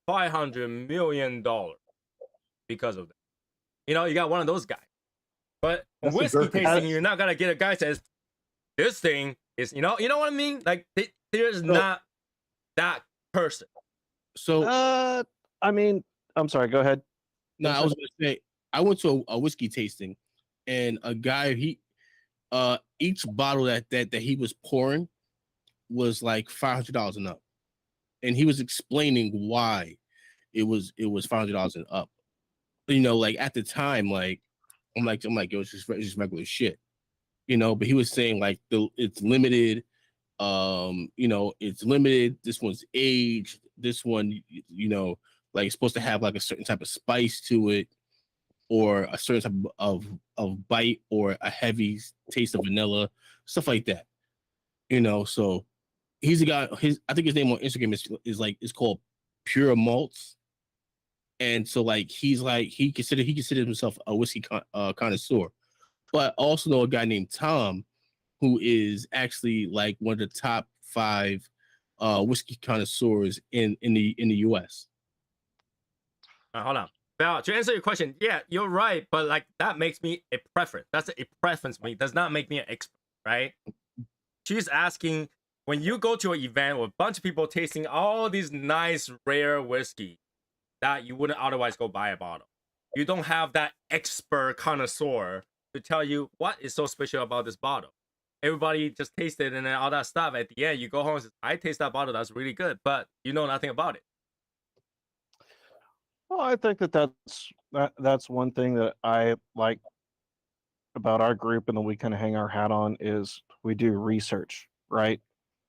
$500 million because of that." You got one of those guys. But whiskey tasting, you're not gonna get a guy says, "This thing is," you know what I mean? Like there's not that person. So I mean, I'm sorry. Go ahead. No, I was gonna say I went to a whiskey tasting, and a guy each bottle that he was pouring was like $500 and up, and he was explaining why, it was $500 and up. You know, like at the time, like I'm like, yo, it's just regular shit. You know, but he was saying like it's limited. You know, it's limited. This one's aged. This one, you know, like it's supposed to have like a certain type of spice to it, or a certain type of bite, or a heavy taste of vanilla, stuff like that. You know, so he's a guy. I think his name on Instagram is called Pure Malts, and so like he considered himself a whiskey connoisseur. But I also know a guy named Tom who is actually like one of the top 5 whiskey connoisseurs in the US. Hold on. Val, to answer your question, yeah, you're right, but like that makes me a preference. That's a preference for me. Does not make me an expert, right? She's asking, when you go to an event with a bunch of people tasting all these nice rare whiskey that you wouldn't otherwise go buy a bottle, you don't have that expert connoisseur to tell you what is so special about this bottle. Everybody just tasted and then all that stuff. At the end, you go home and say, I taste that bottle, that's really good, but you know nothing about it. Well, I think that's one thing that I like about our group and that we kind of hang our hat on is we do research, right?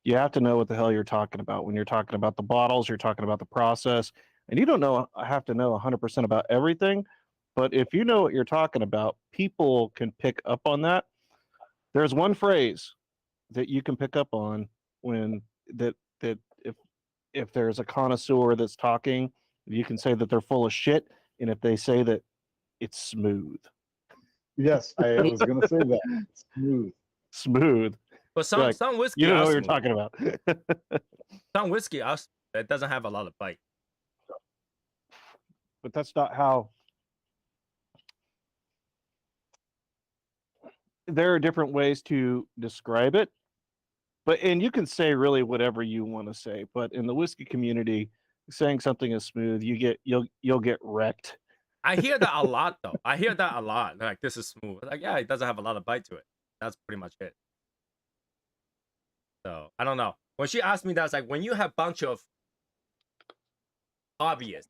You have to know what the hell you're talking about. When you're talking about the bottles, you're talking about the process, and you don't have to know 100% about everything. But if you know what you're talking about, people can pick up on that. There's one phrase that you can pick up on when that if there's a connoisseur that's talking, you can say that they're full of shit, and if they say that it's smooth. Yes, I was gonna say that. Smooth. Smooth. But some Like, some whiskey, You don't know are what you're smooth. talking about. Some whiskey that doesn't have a lot of bite. But that's not how. There are different ways to describe it, and you can say really whatever you want to say. But in the whiskey community, saying something is smooth, you'll get wrecked. I hear that a lot, though. I hear that a lot. Like, this is smooth. Like, yeah, it doesn't have a lot of bite to it. That's pretty much it. So I don't know. When she asked me that, it's like, when you have a bunch of hobbyists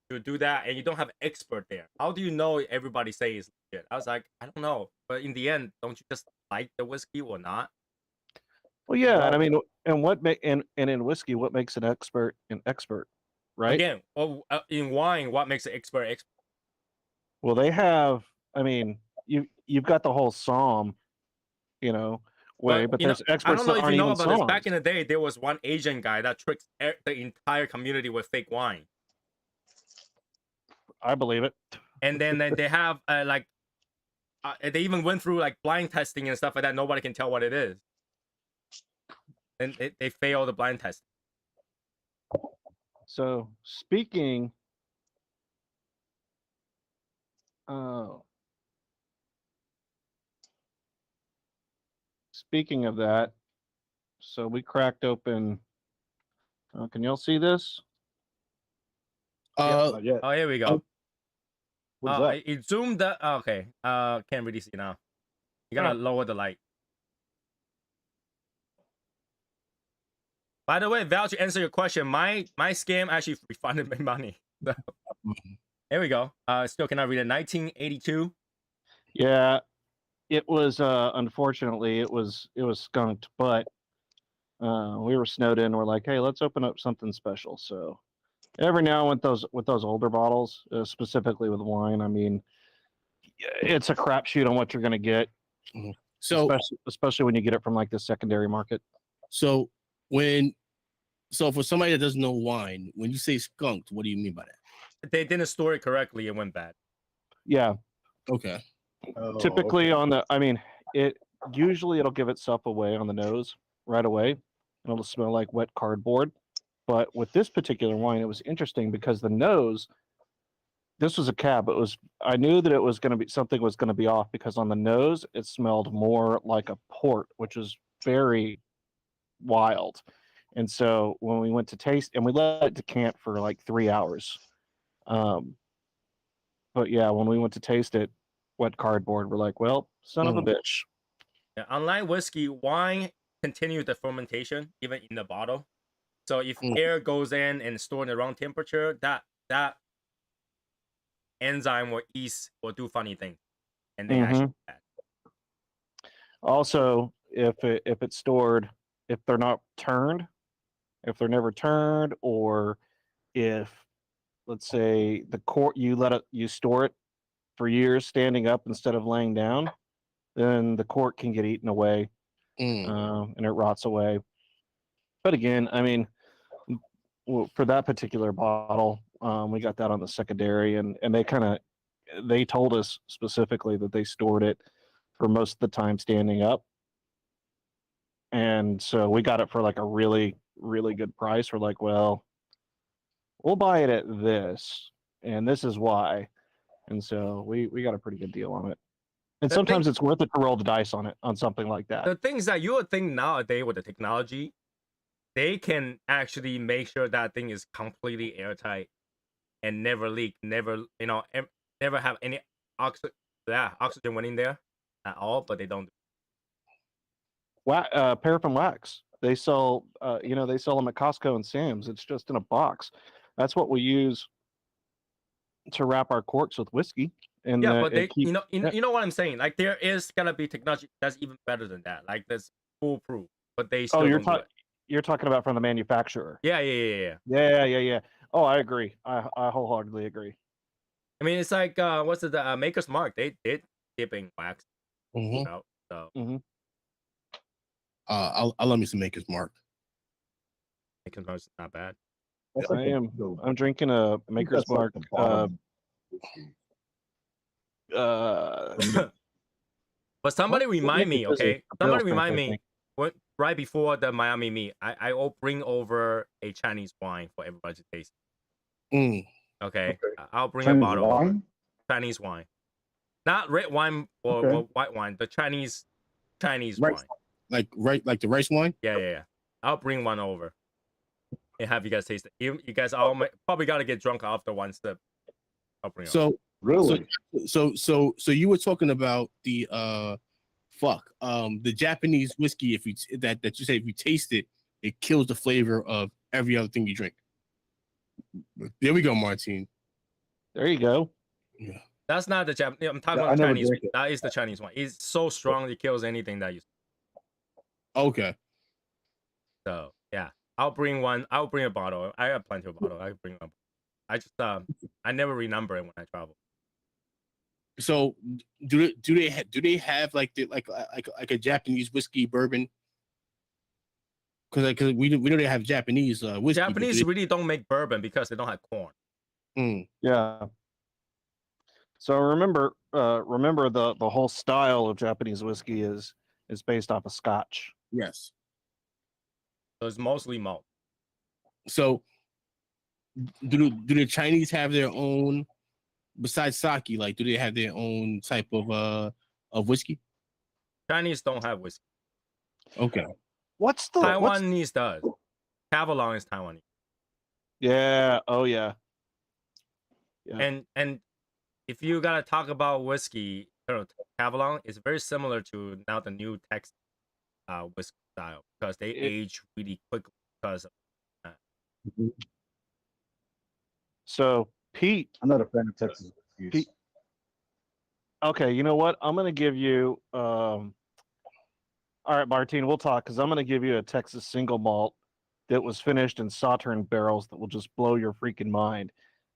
to do that and you don't have an expert there, how do you know everybody say is legit? I was like, I don't know. But in the end, don't you just like the whiskey or not? Well, yeah, and I mean, and in whiskey, what makes an expert an expert, right? Again, in wine, what makes an expert expert? Well, they have. I mean, you've got the whole psalm, way, but you know, there's I experts don't know that if aren't you know even about this. psalms. Back in the day, there was one Asian guy that tricks the entire community with fake wine. I believe it. And then they have they even went through like blind testing and stuff like that. Nobody can tell what it is, and they fail the blind test. So speaking of that, so we cracked open. Can y'all see this? Not yet. Oh, here we go. What is that? It zoomed up. Okay. Can't really see now. You gotta lower the light. By the way, Val, to answer your question, my scam actually refunded my money. So, here we go. Still cannot read it. 1982. Yeah, it was unfortunately it was skunked, but we were snowed in. We're like, hey, let's open up something special. So every now and with those older bottles, specifically with wine, I mean, it's a crapshoot on what you're going to get. So especially when you get it from like the secondary market. So for somebody that doesn't know wine, when you say skunked, what do you mean by that? They didn't store it correctly. It went bad. Yeah. Okay. Oh, Typically okay. Usually it'll give itself away on the nose right away, and it'll smell like wet cardboard. But with this particular wine, it was interesting because the nose, this was a cab. I knew that it was going to be something was going to be off because on the nose it smelled more like a port, which is very wild. And so when we went to taste, and we let it decant for like 3 hours. But yeah, when we went to taste it, wet cardboard, we're like, well, son of a bitch. Yeah, unlike whiskey, wine continues the fermentation even in the bottle. So if air goes in and stored in the wrong temperature, that enzyme will do funny things, and they actually bad. Also, if it's stored, if they're not turned, if they're never turned, or if, let's say, the cork, you store it for years standing up instead of laying down, then the cork can get eaten away, and it rots away. But again, I mean, for that particular bottle, we got that on the secondary, and they told us specifically that they stored it for most of the time standing up, and so we got it for like a really, really good price. We're like, well, we'll buy it at this, and this is why. And so we got a pretty good deal on it. And sometimes it's worth it to roll the dice on it, on something like that. The things that you would think nowadays with the technology, they can actually make sure that thing is completely airtight and never leak, never have any oxygen went in there at all, but they don't. Paraffin wax. They sell, they sell them at Costco and Sam's. It's just in a box. That's what we use to wrap our corks with whiskey. And but they, you know what I'm saying? Like there is gonna be technology that's even better than that. Like that's foolproof, but they still don't do it. You're talking about from the manufacturer. Yeah. Oh, I agree. I wholeheartedly agree. I mean, it's like what's it? Maker's Mark. They did dipping wax. Out, so. I'll let me some Maker's Mark. Maker's Mark's not bad. I'm drinking a Maker's Mark. But somebody remind me, okay? Somebody remind me. Right before the Miami meet, I will bring over a Chinese wine for everybody to taste. Okay, I'll bring a bottle over. Chinese wine, not red wine or white wine. The Chinese wine, like the rice wine. Yeah. I'll bring one over and have you guys taste it. You guys all probably got to get drunk after one sip. I'll bring it over. Really? So you were talking about the the Japanese whiskey. If you that you say if you taste it, it kills the flavor of every other thing you drink. There we go, Martine. There you go. Yeah. That's not the Japanese. I'm talking about Chinese. That is the Chinese one. It's so strong it kills anything that you. Okay. So yeah, I'll bring one. I'll bring a bottle. I have plenty of bottle. I bring one. I just I never remember it when I travel. So do they have like a Japanese whiskey bourbon? Because we know they have Japanese whiskey. Japanese really don't make bourbon because they don't have corn. Yeah. So remember the whole style of Japanese whiskey is based off of Scotch. Yes. So it's mostly malt. So do the Chinese have their own, besides sake? Like, do they have their own type of whiskey? Chinese don't have whiskey. Okay. Taiwanese does. Avalon is Taiwanese. Yeah. Oh yeah. And if you gotta talk about whiskey, Avalon is very similar to now the new Texas whiskey style because they age really quickly because of that. So Pete, I'm not a fan of Texas whiskeys. Okay, you know what? I'm gonna give you all right, Martine, we'll talk because I'm going to give you a Texas single malt that was finished in Sauterne barrels that will just blow your freaking mind.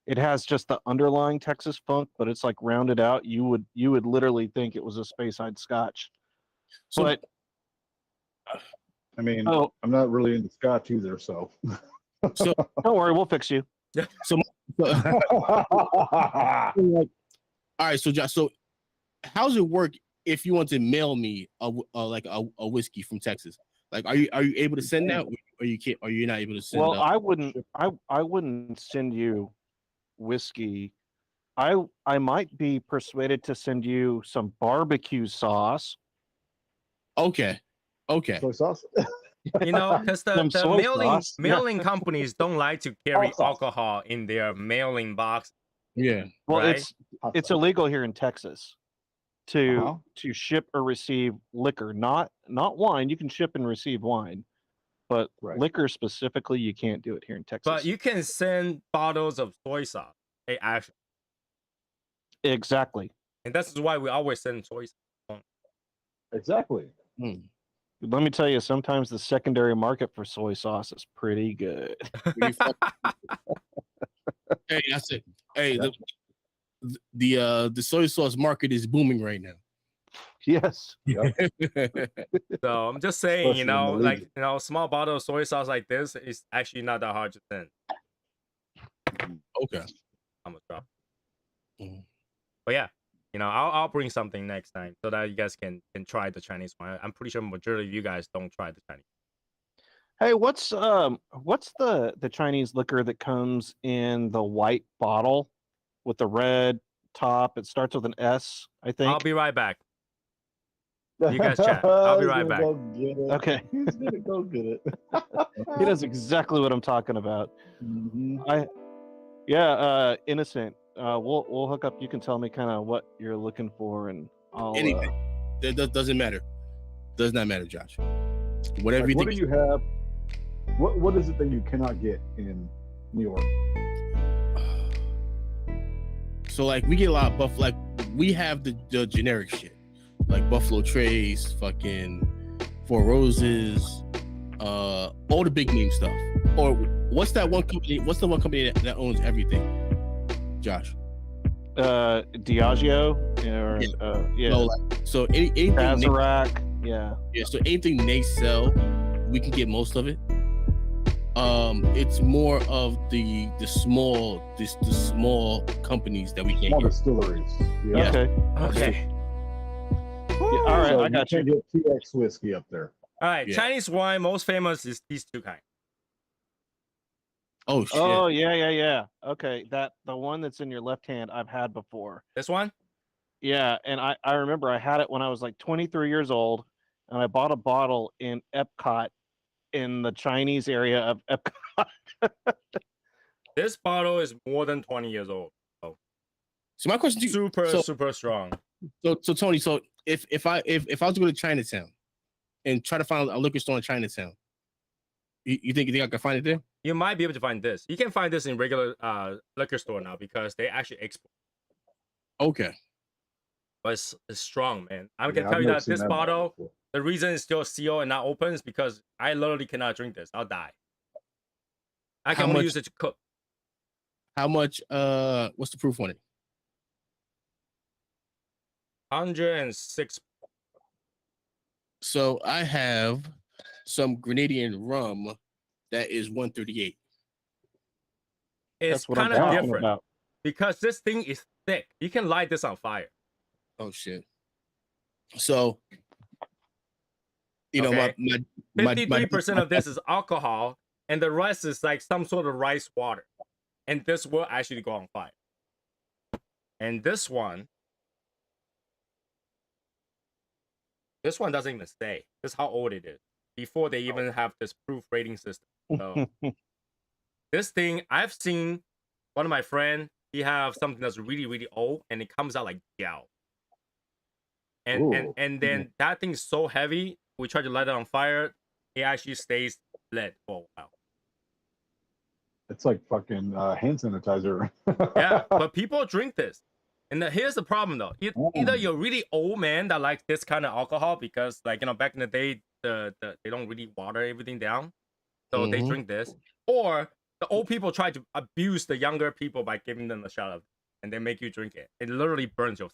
It has just the underlying Texas funk, but it's like rounded out. You would literally think it was a Speyside Scotch. So, but I mean, I'm not really into Scotch either, so don't worry, we'll fix you. All right, so Josh, so how's it work if you want to mail me a whiskey from Texas? Like, are you able to send that, or you can't? Or you're not able to send? Well, I wouldn't send you whiskey. I might be persuaded to send you some barbecue sauce. Okay. Soy sauce. You know, because the mailing companies don't like to carry alcohol in their mailing box. Yeah. Well, right? it's illegal here in Texas to ship or receive liquor, not wine. You can ship and receive wine, but Right. liquor specifically, you can't do it here in Texas. But you can send bottles of soy sauce. Hey, actually, exactly. and that's why we always send soy sauce. Exactly. Let me tell you, sometimes the secondary market for soy sauce is pretty good. Pretty hey, that's it. Hey, the soy sauce market is booming right now. Yes. Yep. So I'm just saying, Especially in the like, league. small bottle of soy sauce like this is actually not that hard to send. Okay. I'm gonna drop. Mhm. But yeah, I'll bring something next time so that you guys can try the Chinese one. I'm pretty sure majority of you guys don't try the Chinese. Hey, what's the Chinese liquor that comes in the white bottle with the red top? It starts with an S, I think. I'll be right back. You guys chat. I'll be He's right gonna back. go get it. Okay. He's gonna go get it. He knows exactly what I'm talking about. Mhm. Innocent. We'll hook up. You can tell me kind of what you're looking for, and I'll. Anything. That doesn't matter. Does not matter, Josh. Whatever Like, you what think. do you have? What is it that you cannot get in New York? So like we get a lot of buff. Like we have the generic shit, like Buffalo Trace, fucking Four Roses, all the big name stuff. Or what's that one company? What's the one company that owns everything? Josh. Diageo or yeah. No, like, so anything Sazerac, yeah. So anything they sell, we can get most of it. It's more of the small companies that we can't Small get. distilleries. Yeah. Okay. Okay. Yeah, all right, So I got you. can't get TX whiskey up there. All right. Yeah. Chinese wine, most famous is these two kinds. Oh shit! Oh yeah. Okay, the one that's in your left hand I've had before. This one? Yeah, and I remember I had it when I was like 23 years old, and I bought a bottle in Epcot, in the Chinese area of Epcot. This bottle is more than 20 years old. So my question to you, Super strong. so Tony, so if I was to go to Chinatown and try to find a liquor store in Chinatown, you think I can find it there? You might be able to find this. You can find this in regular liquor store now because they actually export. Okay. But it's strong, man. I can Yeah, tell I've you never that seen this that bottle, before. the reason it's still sealed and not open is because I literally cannot drink this. I'll die. I can only use it to cook. How much? What's the proof on it? 106. So I have some Grenadian rum that is 138. It's That's what I'm kind of talking different about. because this thing is thick. You can light this on fire. Oh shit! So you know Okay. my 53% of this is alcohol, and the rest is like some sort of rice water. And this will actually go on fire. And this one doesn't even stay. This is how old it is before they even have this proof rating system. So this thing, I've seen one of my friends, he have something that's really, really old, and it comes out like gel. And then that thing is so heavy, we try to light it on fire, it actually stays lit for a while. It's like fucking hand sanitizer. Yeah, but people drink this. And here's the problem though. Either you're really old man that likes this kind of alcohol because like, back in the day, they don't really water everything down. So they drink this. Or the old people try to abuse the younger people by giving them a shot of it, and they make you drink it. It literally burns your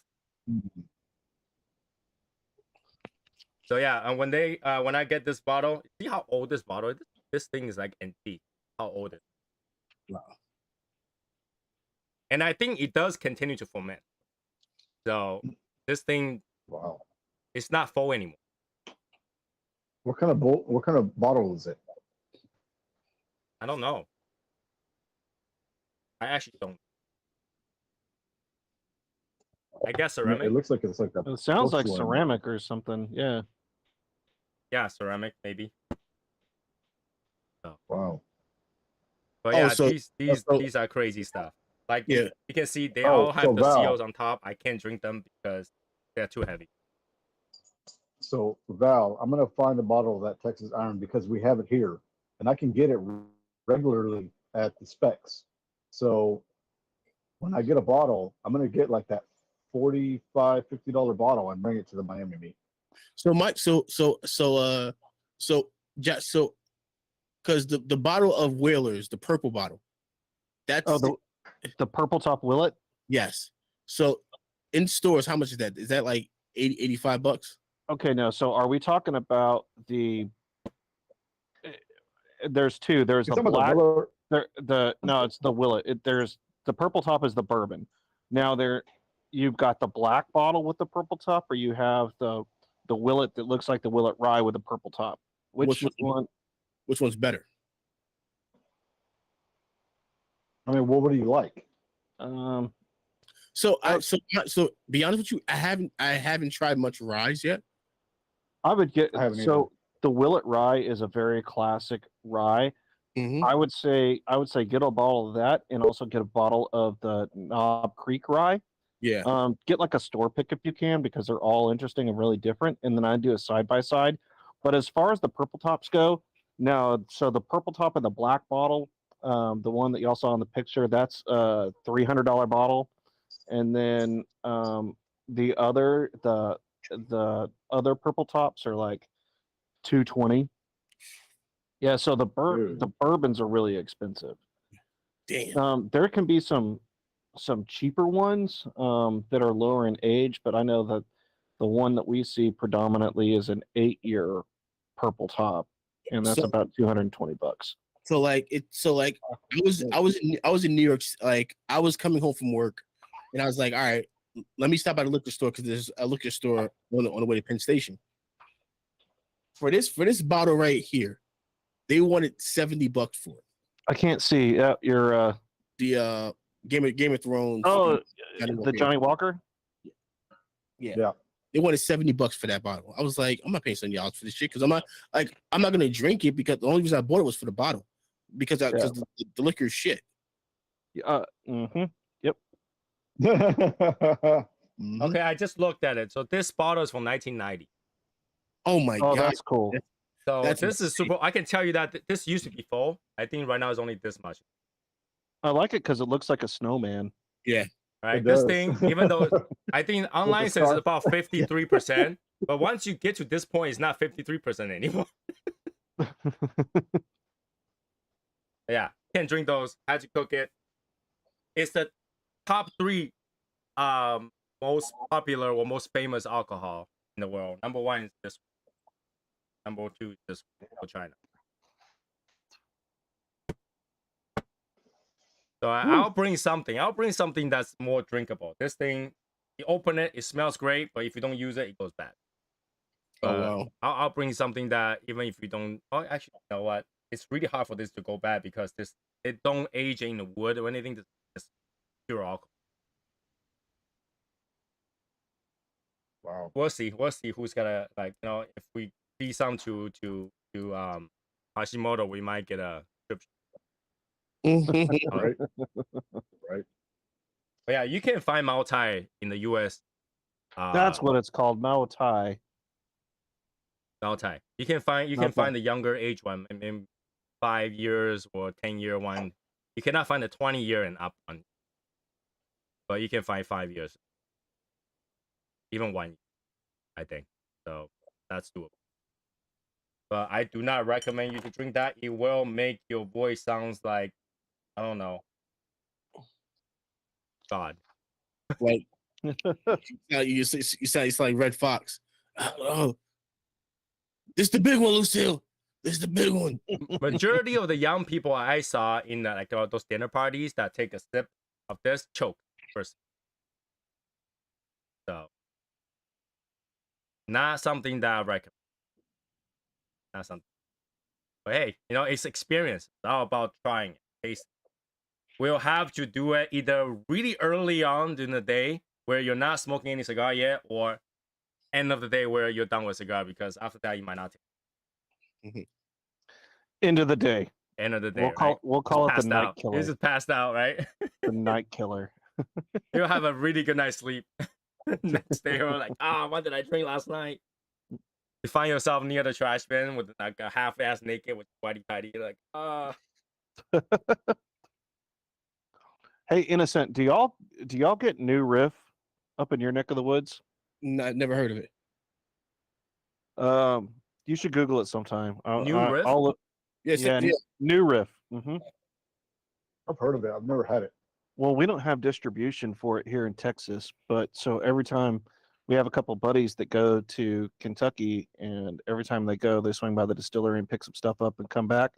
So yeah, and when I get this bottle, see how old this bottle is? This thing is like antique. How old it is. Wow. And I think it does continue to ferment. So this thing, Wow. it's not full anymore. What kind of bottle is it? I don't know. I actually don't. I guess ceramic. It looks like it's like a. It sounds like porcelain. ceramic or something. Yeah. Yeah, ceramic maybe. So, Wow. but Oh, yeah, so- these are crazy stuff. Like Yeah. you can see they Oh, all have so the Val. seals on top. I can't drink them because they're too heavy. So Val, I'm gonna find a bottle of that Texas Iron because we have it here. and I can get it regularly at the specs. So when I get a bottle, I'm gonna get like that $45-$50 bottle and bring it to the Miami meet. So Mike, just so because the bottle of Whalers, the purple bottle, that's Oh, the purple top Willet. yes. So in stores, how much is that? Is that like 85 bucks? Okay, no. So are we talking about the? There's two. There's You the talking about black. the Willer? No, it's the Willet. There's the purple top is the bourbon. Now you've got the black bottle with the purple top, or you have the Willet that looks like the Willet Rye with the purple top. Which one? Which one's better? I mean, what do you like? So be honest with you, I haven't tried much ryes yet. I would get I haven't so the Willet Rye is a very classic rye. Mhm. I would say get a bottle of that and also get a bottle of the Knob Creek Rye. Yeah. Get like a store pick if you can because they're all interesting and really different. And then I do a side by side. But as far as the purple tops go, no. So the purple top and the black bottle, the one that y'all saw in the picture, that's a $300 bottle. And then the other purple tops are like $220. Yeah, so the bourbons are really expensive. Damn. There can be some cheaper ones that are lower in age, but I know that the one that we see predominantly is an 8-year purple top, and that's about $220. So I was in New York, like I was coming home from work, and I was like, all right, let me stop at a liquor store because there's a liquor store on the way to Penn Station. For this bottle right here, they wanted $70 for it. I can't see. You're The Game of Thrones. oh, the Johnny Walker. Yeah. They wanted $70 for that bottle. I was like, I'm not paying $70 for this shit because I'm not gonna drink it because the only reason I bought it was for the bottle because the liquor is shit. Yep. Okay, I just looked at it. So this bottle is from 1990. Oh my god, that's cool. So That's this is super. I can tell you that this used to be full. I think right now it's only this much. I like it because it looks like a snowman. Yeah. Right. It This does. thing, even though I think online says it's about 53%, but once you get to this point, it's not 53% anymore. Yeah, can't drink those. Had to cook it. It's the top 3 most popular or most famous alcohol in the world. Number 1 is this one. Number 2 is this one for China. So I'll bring something. I'll bring something that's more drinkable. This thing, you open it, it smells great, but if you don't use it, it goes bad. Oh wow. I'll bring something that even if you don't. Oh, actually, you know what? It's really hard for this to go bad because it don't age in the wood or anything. It's pure alcohol. Wow. We'll see. We'll see who's gonna if we feed some to Hashimoto, we might get a subscription. Right. Right. But yeah, you can find Mao Tai in the U.S. That's what it's called, Mao Tai. Mao Tai. You can find the younger age one, I mean 5 years or 10-year one. You cannot find a 20-year and up one, but you can find 5 years, even 1 year, I think. So that's doable. But I do not recommend you to drink that. It will make your voice sounds like, I don't know, God. Like you sound like Red Fox. Oh, this is the big one, Lucille. This is the big one. Majority of the young people I saw in those dinner parties that take a sip of this choke first. So not something that I recommend. Not something. But hey, it's experience. It's all about trying it. Taste. We'll have to do it either really early on in the day where you're not smoking any cigar yet, or end of the day where you're done with cigar, because after that you might not take End of the day. End of the day. We'll call it the Passed night out. killer. He's just passed out, right? The night killer. You'll have a really good night's sleep. Next day, you're like, what did I drink last night? You find yourself near the trash bin with like a half-ass naked with whitey tighty, like, Hey, Innocent, do y'all get new riff up in your neck of the woods? Never heard of it. You should Google it sometime. New riff? I'll look. Yes, Yeah, yeah. new riff. Hmm. I've heard of it. I've never had it. Well, we don't have distribution for it here in Texas, but so every time we have a couple buddies that go to Kentucky, and every time they go, they swing by the distillery and pick some stuff up and come back.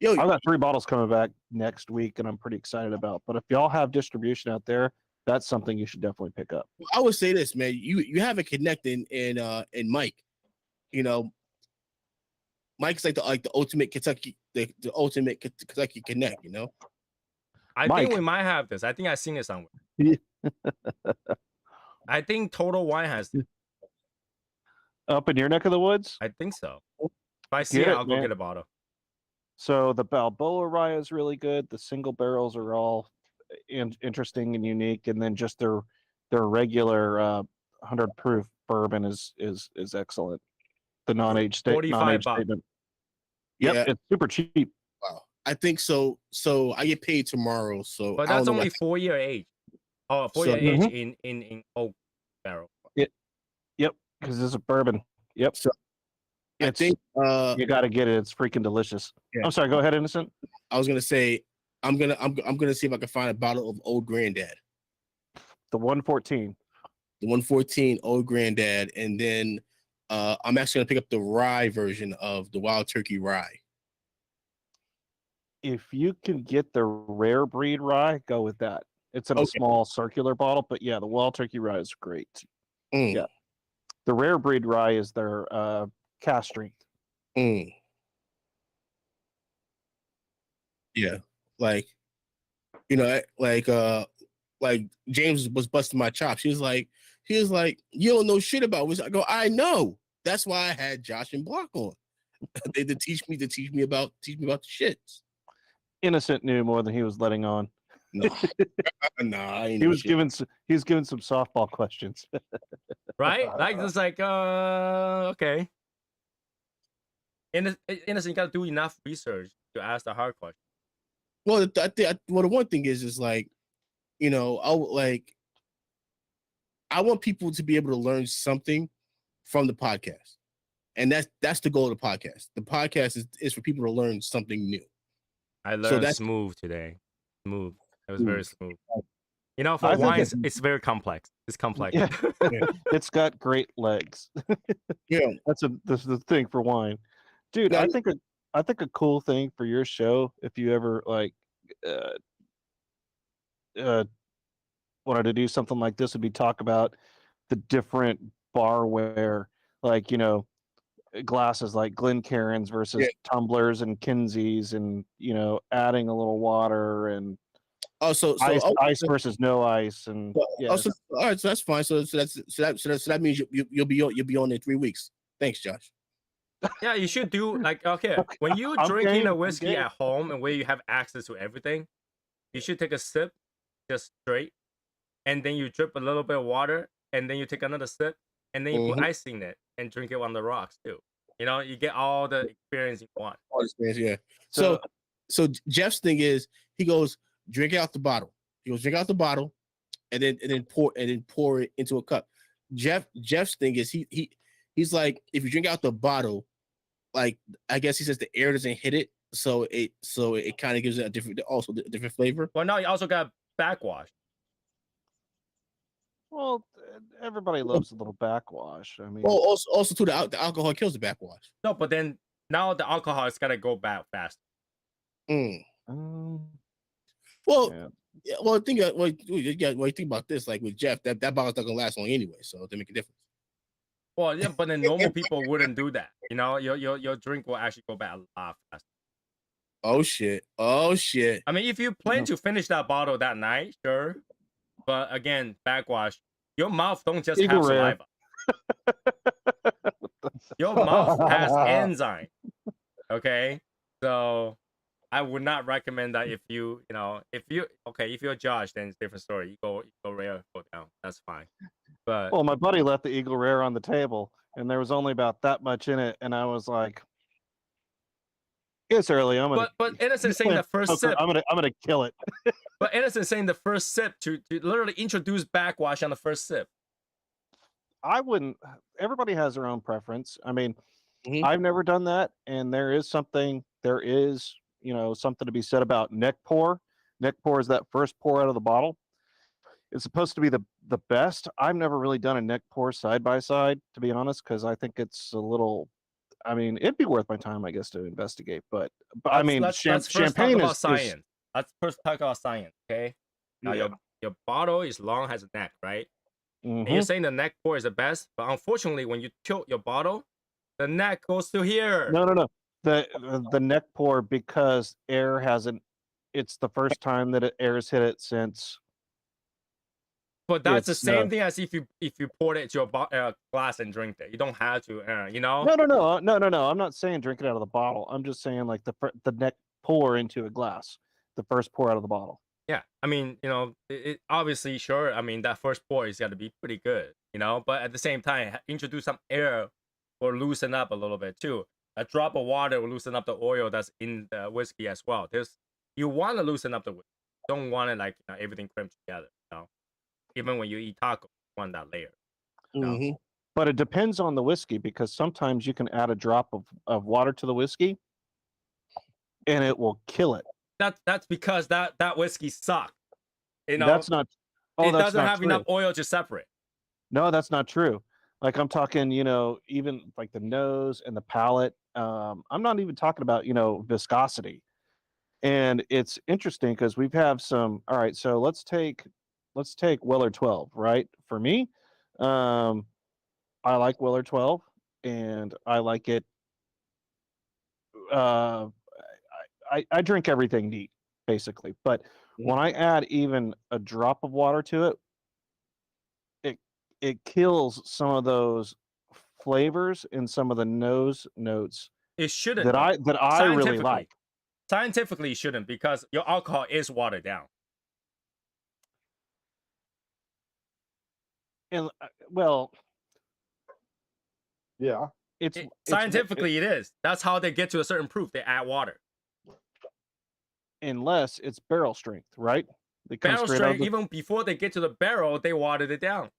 Yo, I've got 3 bottles coming back next week, and I'm pretty excited about. But if y'all have distribution out there, that's something you should definitely pick up. I would say this, man. You have a connect in Mike. You know, Mike's like the ultimate Kentucky, the ultimate Kentucky connect. You know, I Mike. think we might have this. I think I've seen it somewhere. I think Total Wine has it. Up in your neck of the woods? I think so. If I see Get it, it, I'll go man. get a bottle. So the Balboa rye is really good. The single barrels are all interesting and unique, and then just their regular 100 proof bourbon is excellent. The non-age $45. statement. Yep, Yeah. it's super cheap. wow. I think so. So I get paid tomorrow. So But I that's don't know only 4-year age. Oh, 4-year So- age in oak barrel. Yep, because it's a bourbon. Yep. So, I It's, think you got to get it. It's freaking delicious. Yeah. I'm sorry. Go ahead, Innocent. I was gonna say I'm gonna see if I can find a bottle of Old Granddad, The 114. the 114 Old Granddad, and then I'm actually gonna pick up the rye version of the Wild Turkey Rye. If you can get the rare breed rye, go with that. It's in a Okay. small circular bottle, but yeah, the Wild Turkey rye is great. Mm, Yeah. The rare breed rye is their cast strength. mm. Yeah, like you know, like James was busting my chops. He was like, you don't know shit about this. I go, I know. That's why I had Josh and Block on. They to teach me about the shits. Innocent knew more than he was letting on. No, nah, I ain't He no was shit. giving some softball questions. Right? Like it's like okay. Innocent, you gotta do enough research to ask the hard question. Well, the one thing is like, you know, I want people to be able to learn something from the podcast, and that's the goal of the podcast. The podcast is for people to learn something new. I learned that's- smooth today. Smooth. It was very smooth. You know, I for think wines, it's very complex. It's complex. Yeah. It's got great legs. Yeah, That's the thing for wine, dude. Now- I think a cool thing for your show, if you ever like wanted to do something like this, would be talk about the different barware, like glasses like Glencairns versus Yeah. tumblers and Kinseys, and adding a little water and Also, ice versus no ice, and yeah. also, all right, so that's fine. So that means you'll be on in 3 weeks. Thanks, Josh. Yeah, you should do like okay. When you I'm drinking game, a I'm whiskey game. at home and where you have access to everything, you should take a sip, just straight, and then you drip a little bit of water, and then you take another sip, and then you put ice in it and drink it on the rocks too. You know, you get all the experience you want. All this experience, yeah. So Jeff's thing is he goes drink it out the bottle. He goes drink out the bottle, and then pour it into a cup. Jeff's thing is he's like, if you drink out the bottle, like I guess he says the air doesn't hit it, so it kind of gives it a different flavor. Well, now you also got backwash. Well, everybody loves a little backwash. I mean, Well, also too, the alcohol kills the backwash. No, but then now the alcohol is gotta go back fast. Mm. um, Well, yeah. yeah, well, you think about this, like with Jeff, that bottle's not gonna last long anyway, so they make a difference. Well, yeah, but then normal people wouldn't do that. You know, your drink will actually go back a lot faster. Oh shit! I mean, if you plan to finish that bottle that night, sure. But again, backwash. Your mouth don't just Eagle have rare. saliva. Your mouth has enzyme. Okay, so I would not recommend that if you're Josh, then it's a different story. You go rare, go down. That's fine. But Well, my buddy left the Eagle Rare on the table, and there was only about that much in it, and I was like, "It's early. but Innocent saying play the first poker, sip. I'm gonna kill it." But Innocent saying the first sip to literally introduce backwash on the first sip. I wouldn't. Everybody has their own preference. I mean, Mhm. I've never done that, and there is something something to be said about neck pour. Neck pour is that first pour out of the bottle. It's supposed to be the best. I've never really done a neck pour side by side, to be honest, because I think it's a little. I mean, it'd be worth my time, I guess, to investigate. But I mean, Let's first talk champagne about is science. Let's first talk about science, okay? Now yeah. your bottle is long, has a neck, right? And you're Mhm. saying the neck pour is the best, but unfortunately, when you tilt your bottle, the neck goes to here. No. The neck pour because air hasn't. It's the first time that air's hit it since. But that's the It's same thing as if you poured it to your glass and drink it. You don't have to, you know. No. I'm not saying drink it out of the bottle. I'm just saying like the neck pour into a glass, the first pour out of the bottle. Yeah, I mean, you know, it obviously, sure. I mean, that first pour is got to be pretty good, you know. But at the same time, introduce some air or loosen up a little bit too. A drop of water will loosen up the oil that's in the whiskey as well. You want to loosen up the whiskey. Don't want it like everything cramped together. You know, even when you eat taco, you want that layer. No. Mhm. But it depends on the whiskey because sometimes you can add a drop of water to the whiskey, and it will kill it. That's because that whiskey sucks. You know, That's not. Oh, it that's doesn't not have true. enough oil to separate. No, that's not true. Like I'm talking, even like the nose and the palate. I'm not even talking about, viscosity. And it's interesting because we've have some. All right, so let's take Weller 12, right? For me, I like Weller 12, and I like it. Uh, I drink everything neat, basically. But when I add even a drop of water to it, it kills some of those flavors and some of the nose notes It shouldn't. that I really like. Scientifically, it shouldn't because your alcohol is watered down. And well, Yeah. Scientifically, it is. That's how they get to a certain proof. They add water. Unless it's barrel strength, right? They come Barrel straight out of strength, the- even before they get to the barrel, they watered it down.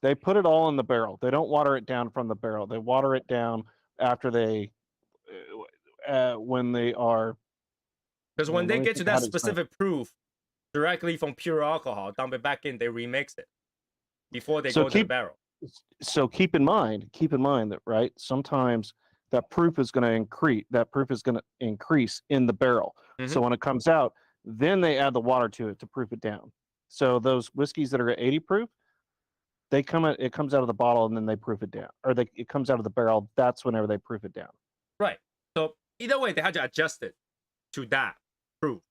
They put it all in the barrel. They don't water it down from the barrel. They water it down after when they are. Because when they let me get to think how that to explain. specific proof directly from pure alcohol, dump it back in, they remix it before they So go to the barrel. So keep in mind that, right, sometimes that proof is going to increase. That proof is going to increase in the barrel. So when it comes out, then they add the water to it to proof it down. So those whiskeys that are at 80 proof, it comes out of the bottle and then they proof it down, or it comes out of the barrel. That's whenever they proof it down. Right. So either way, they had to adjust it to that proof.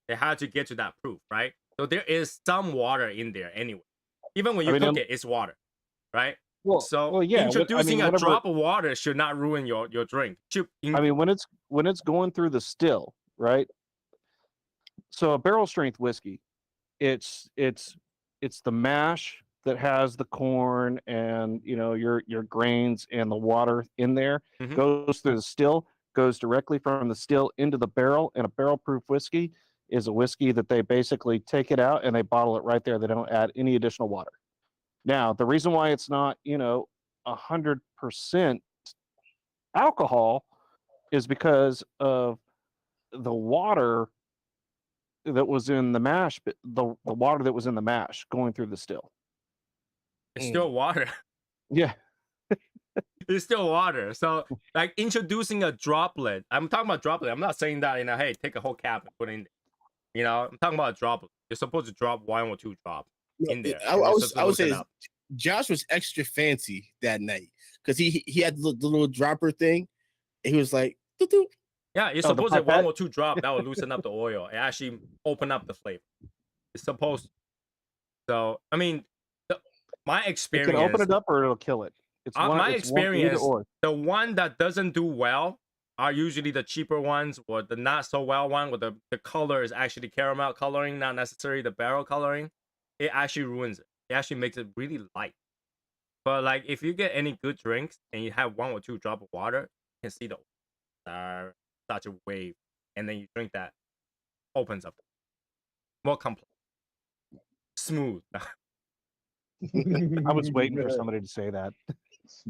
They had to get to that proof, right? So there is some water in there anyway. Even when you cook it, it's water, right? Well, yeah. Introducing a drop of water should not ruin your drink. I mean, when it's going through the still, right? So a barrel strength whiskey, it's the mash that has the corn and your grains and the water in there, goes through the still, goes directly from the still into the barrel. And a barrel proof whiskey is a whiskey that they basically take it out and they bottle it right there. They don't add any additional water. Now, the reason why it's not 100% alcohol is because of the water that was in the mash, the water that was in the mash going through the still. It's still water. Yeah. It's still water. So, like introducing a droplet. I'm talking about droplet. I'm not saying that, hey, take a whole cap and put it in there. I'm talking about a droplet. You're supposed to drop 1 or 2 drops in there. I would say Josh was extra fancy that night because he had the little dropper thing. And he was like, doo-doo. Yeah, you're supposed to have 1 or 2 drops that will loosen up the oil and actually open up the flavor. It's supposed to. So, I mean, my experience. It can open it up or it'll kill it. My experience, the one that doesn't do well are usually the cheaper ones or the not so well one where the color is actually caramel coloring, not necessarily the barrel coloring, it actually ruins it. It actually makes it really light. But like if you get any good drinks and you have 1 or 2 drop of water, you can see the such a wave, and then you drink that, opens up, more complex, smooth. I was waiting for somebody to say that.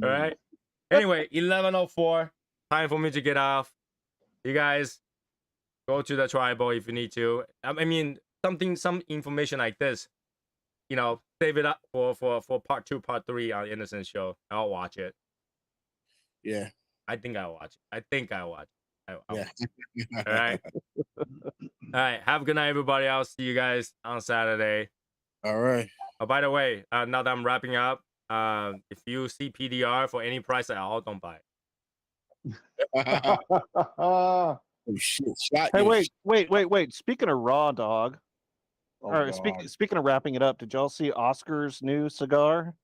All right. Anyway, 11:04. Time for me to get off. You guys go to the tribal if you need to. I mean, some information like this, you know, save it up for part 2, part 3 on Innocent Show. I'll watch it. Yeah. I think I'll watch it. I'll Yeah. watch it. All right. All right. Have a good night, everybody. I'll see you guys on Saturday. All right. Oh, by the way, now that I'm wrapping up, if you see PDR for any price at all, don't buy it. Oh shit! Shot Hey, you. wait. Speaking of raw dog, or God. speaking of wrapping it up, did y'all see Oscar's new cigar?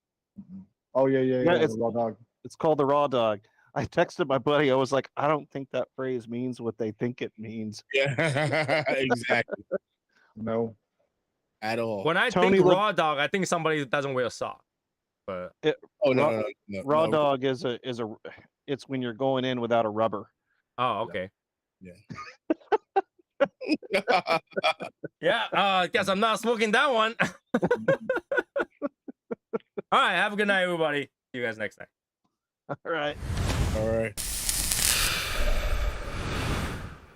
Oh yeah, it's- the raw dog. It's called the Raw Dog. I texted my buddy. I was like, I don't think that phrase means what they think it means. Yeah, exactly. No. At all. When I Tony think look- raw dog, I think somebody that doesn't wear a sock. But Oh no, no. Raw dog is it's when you're going in without a rubber. oh, okay. Yeah. Yeah, guess I'm not smoking that one. All right, have a good night, everybody. See you guys next time. All right. All right.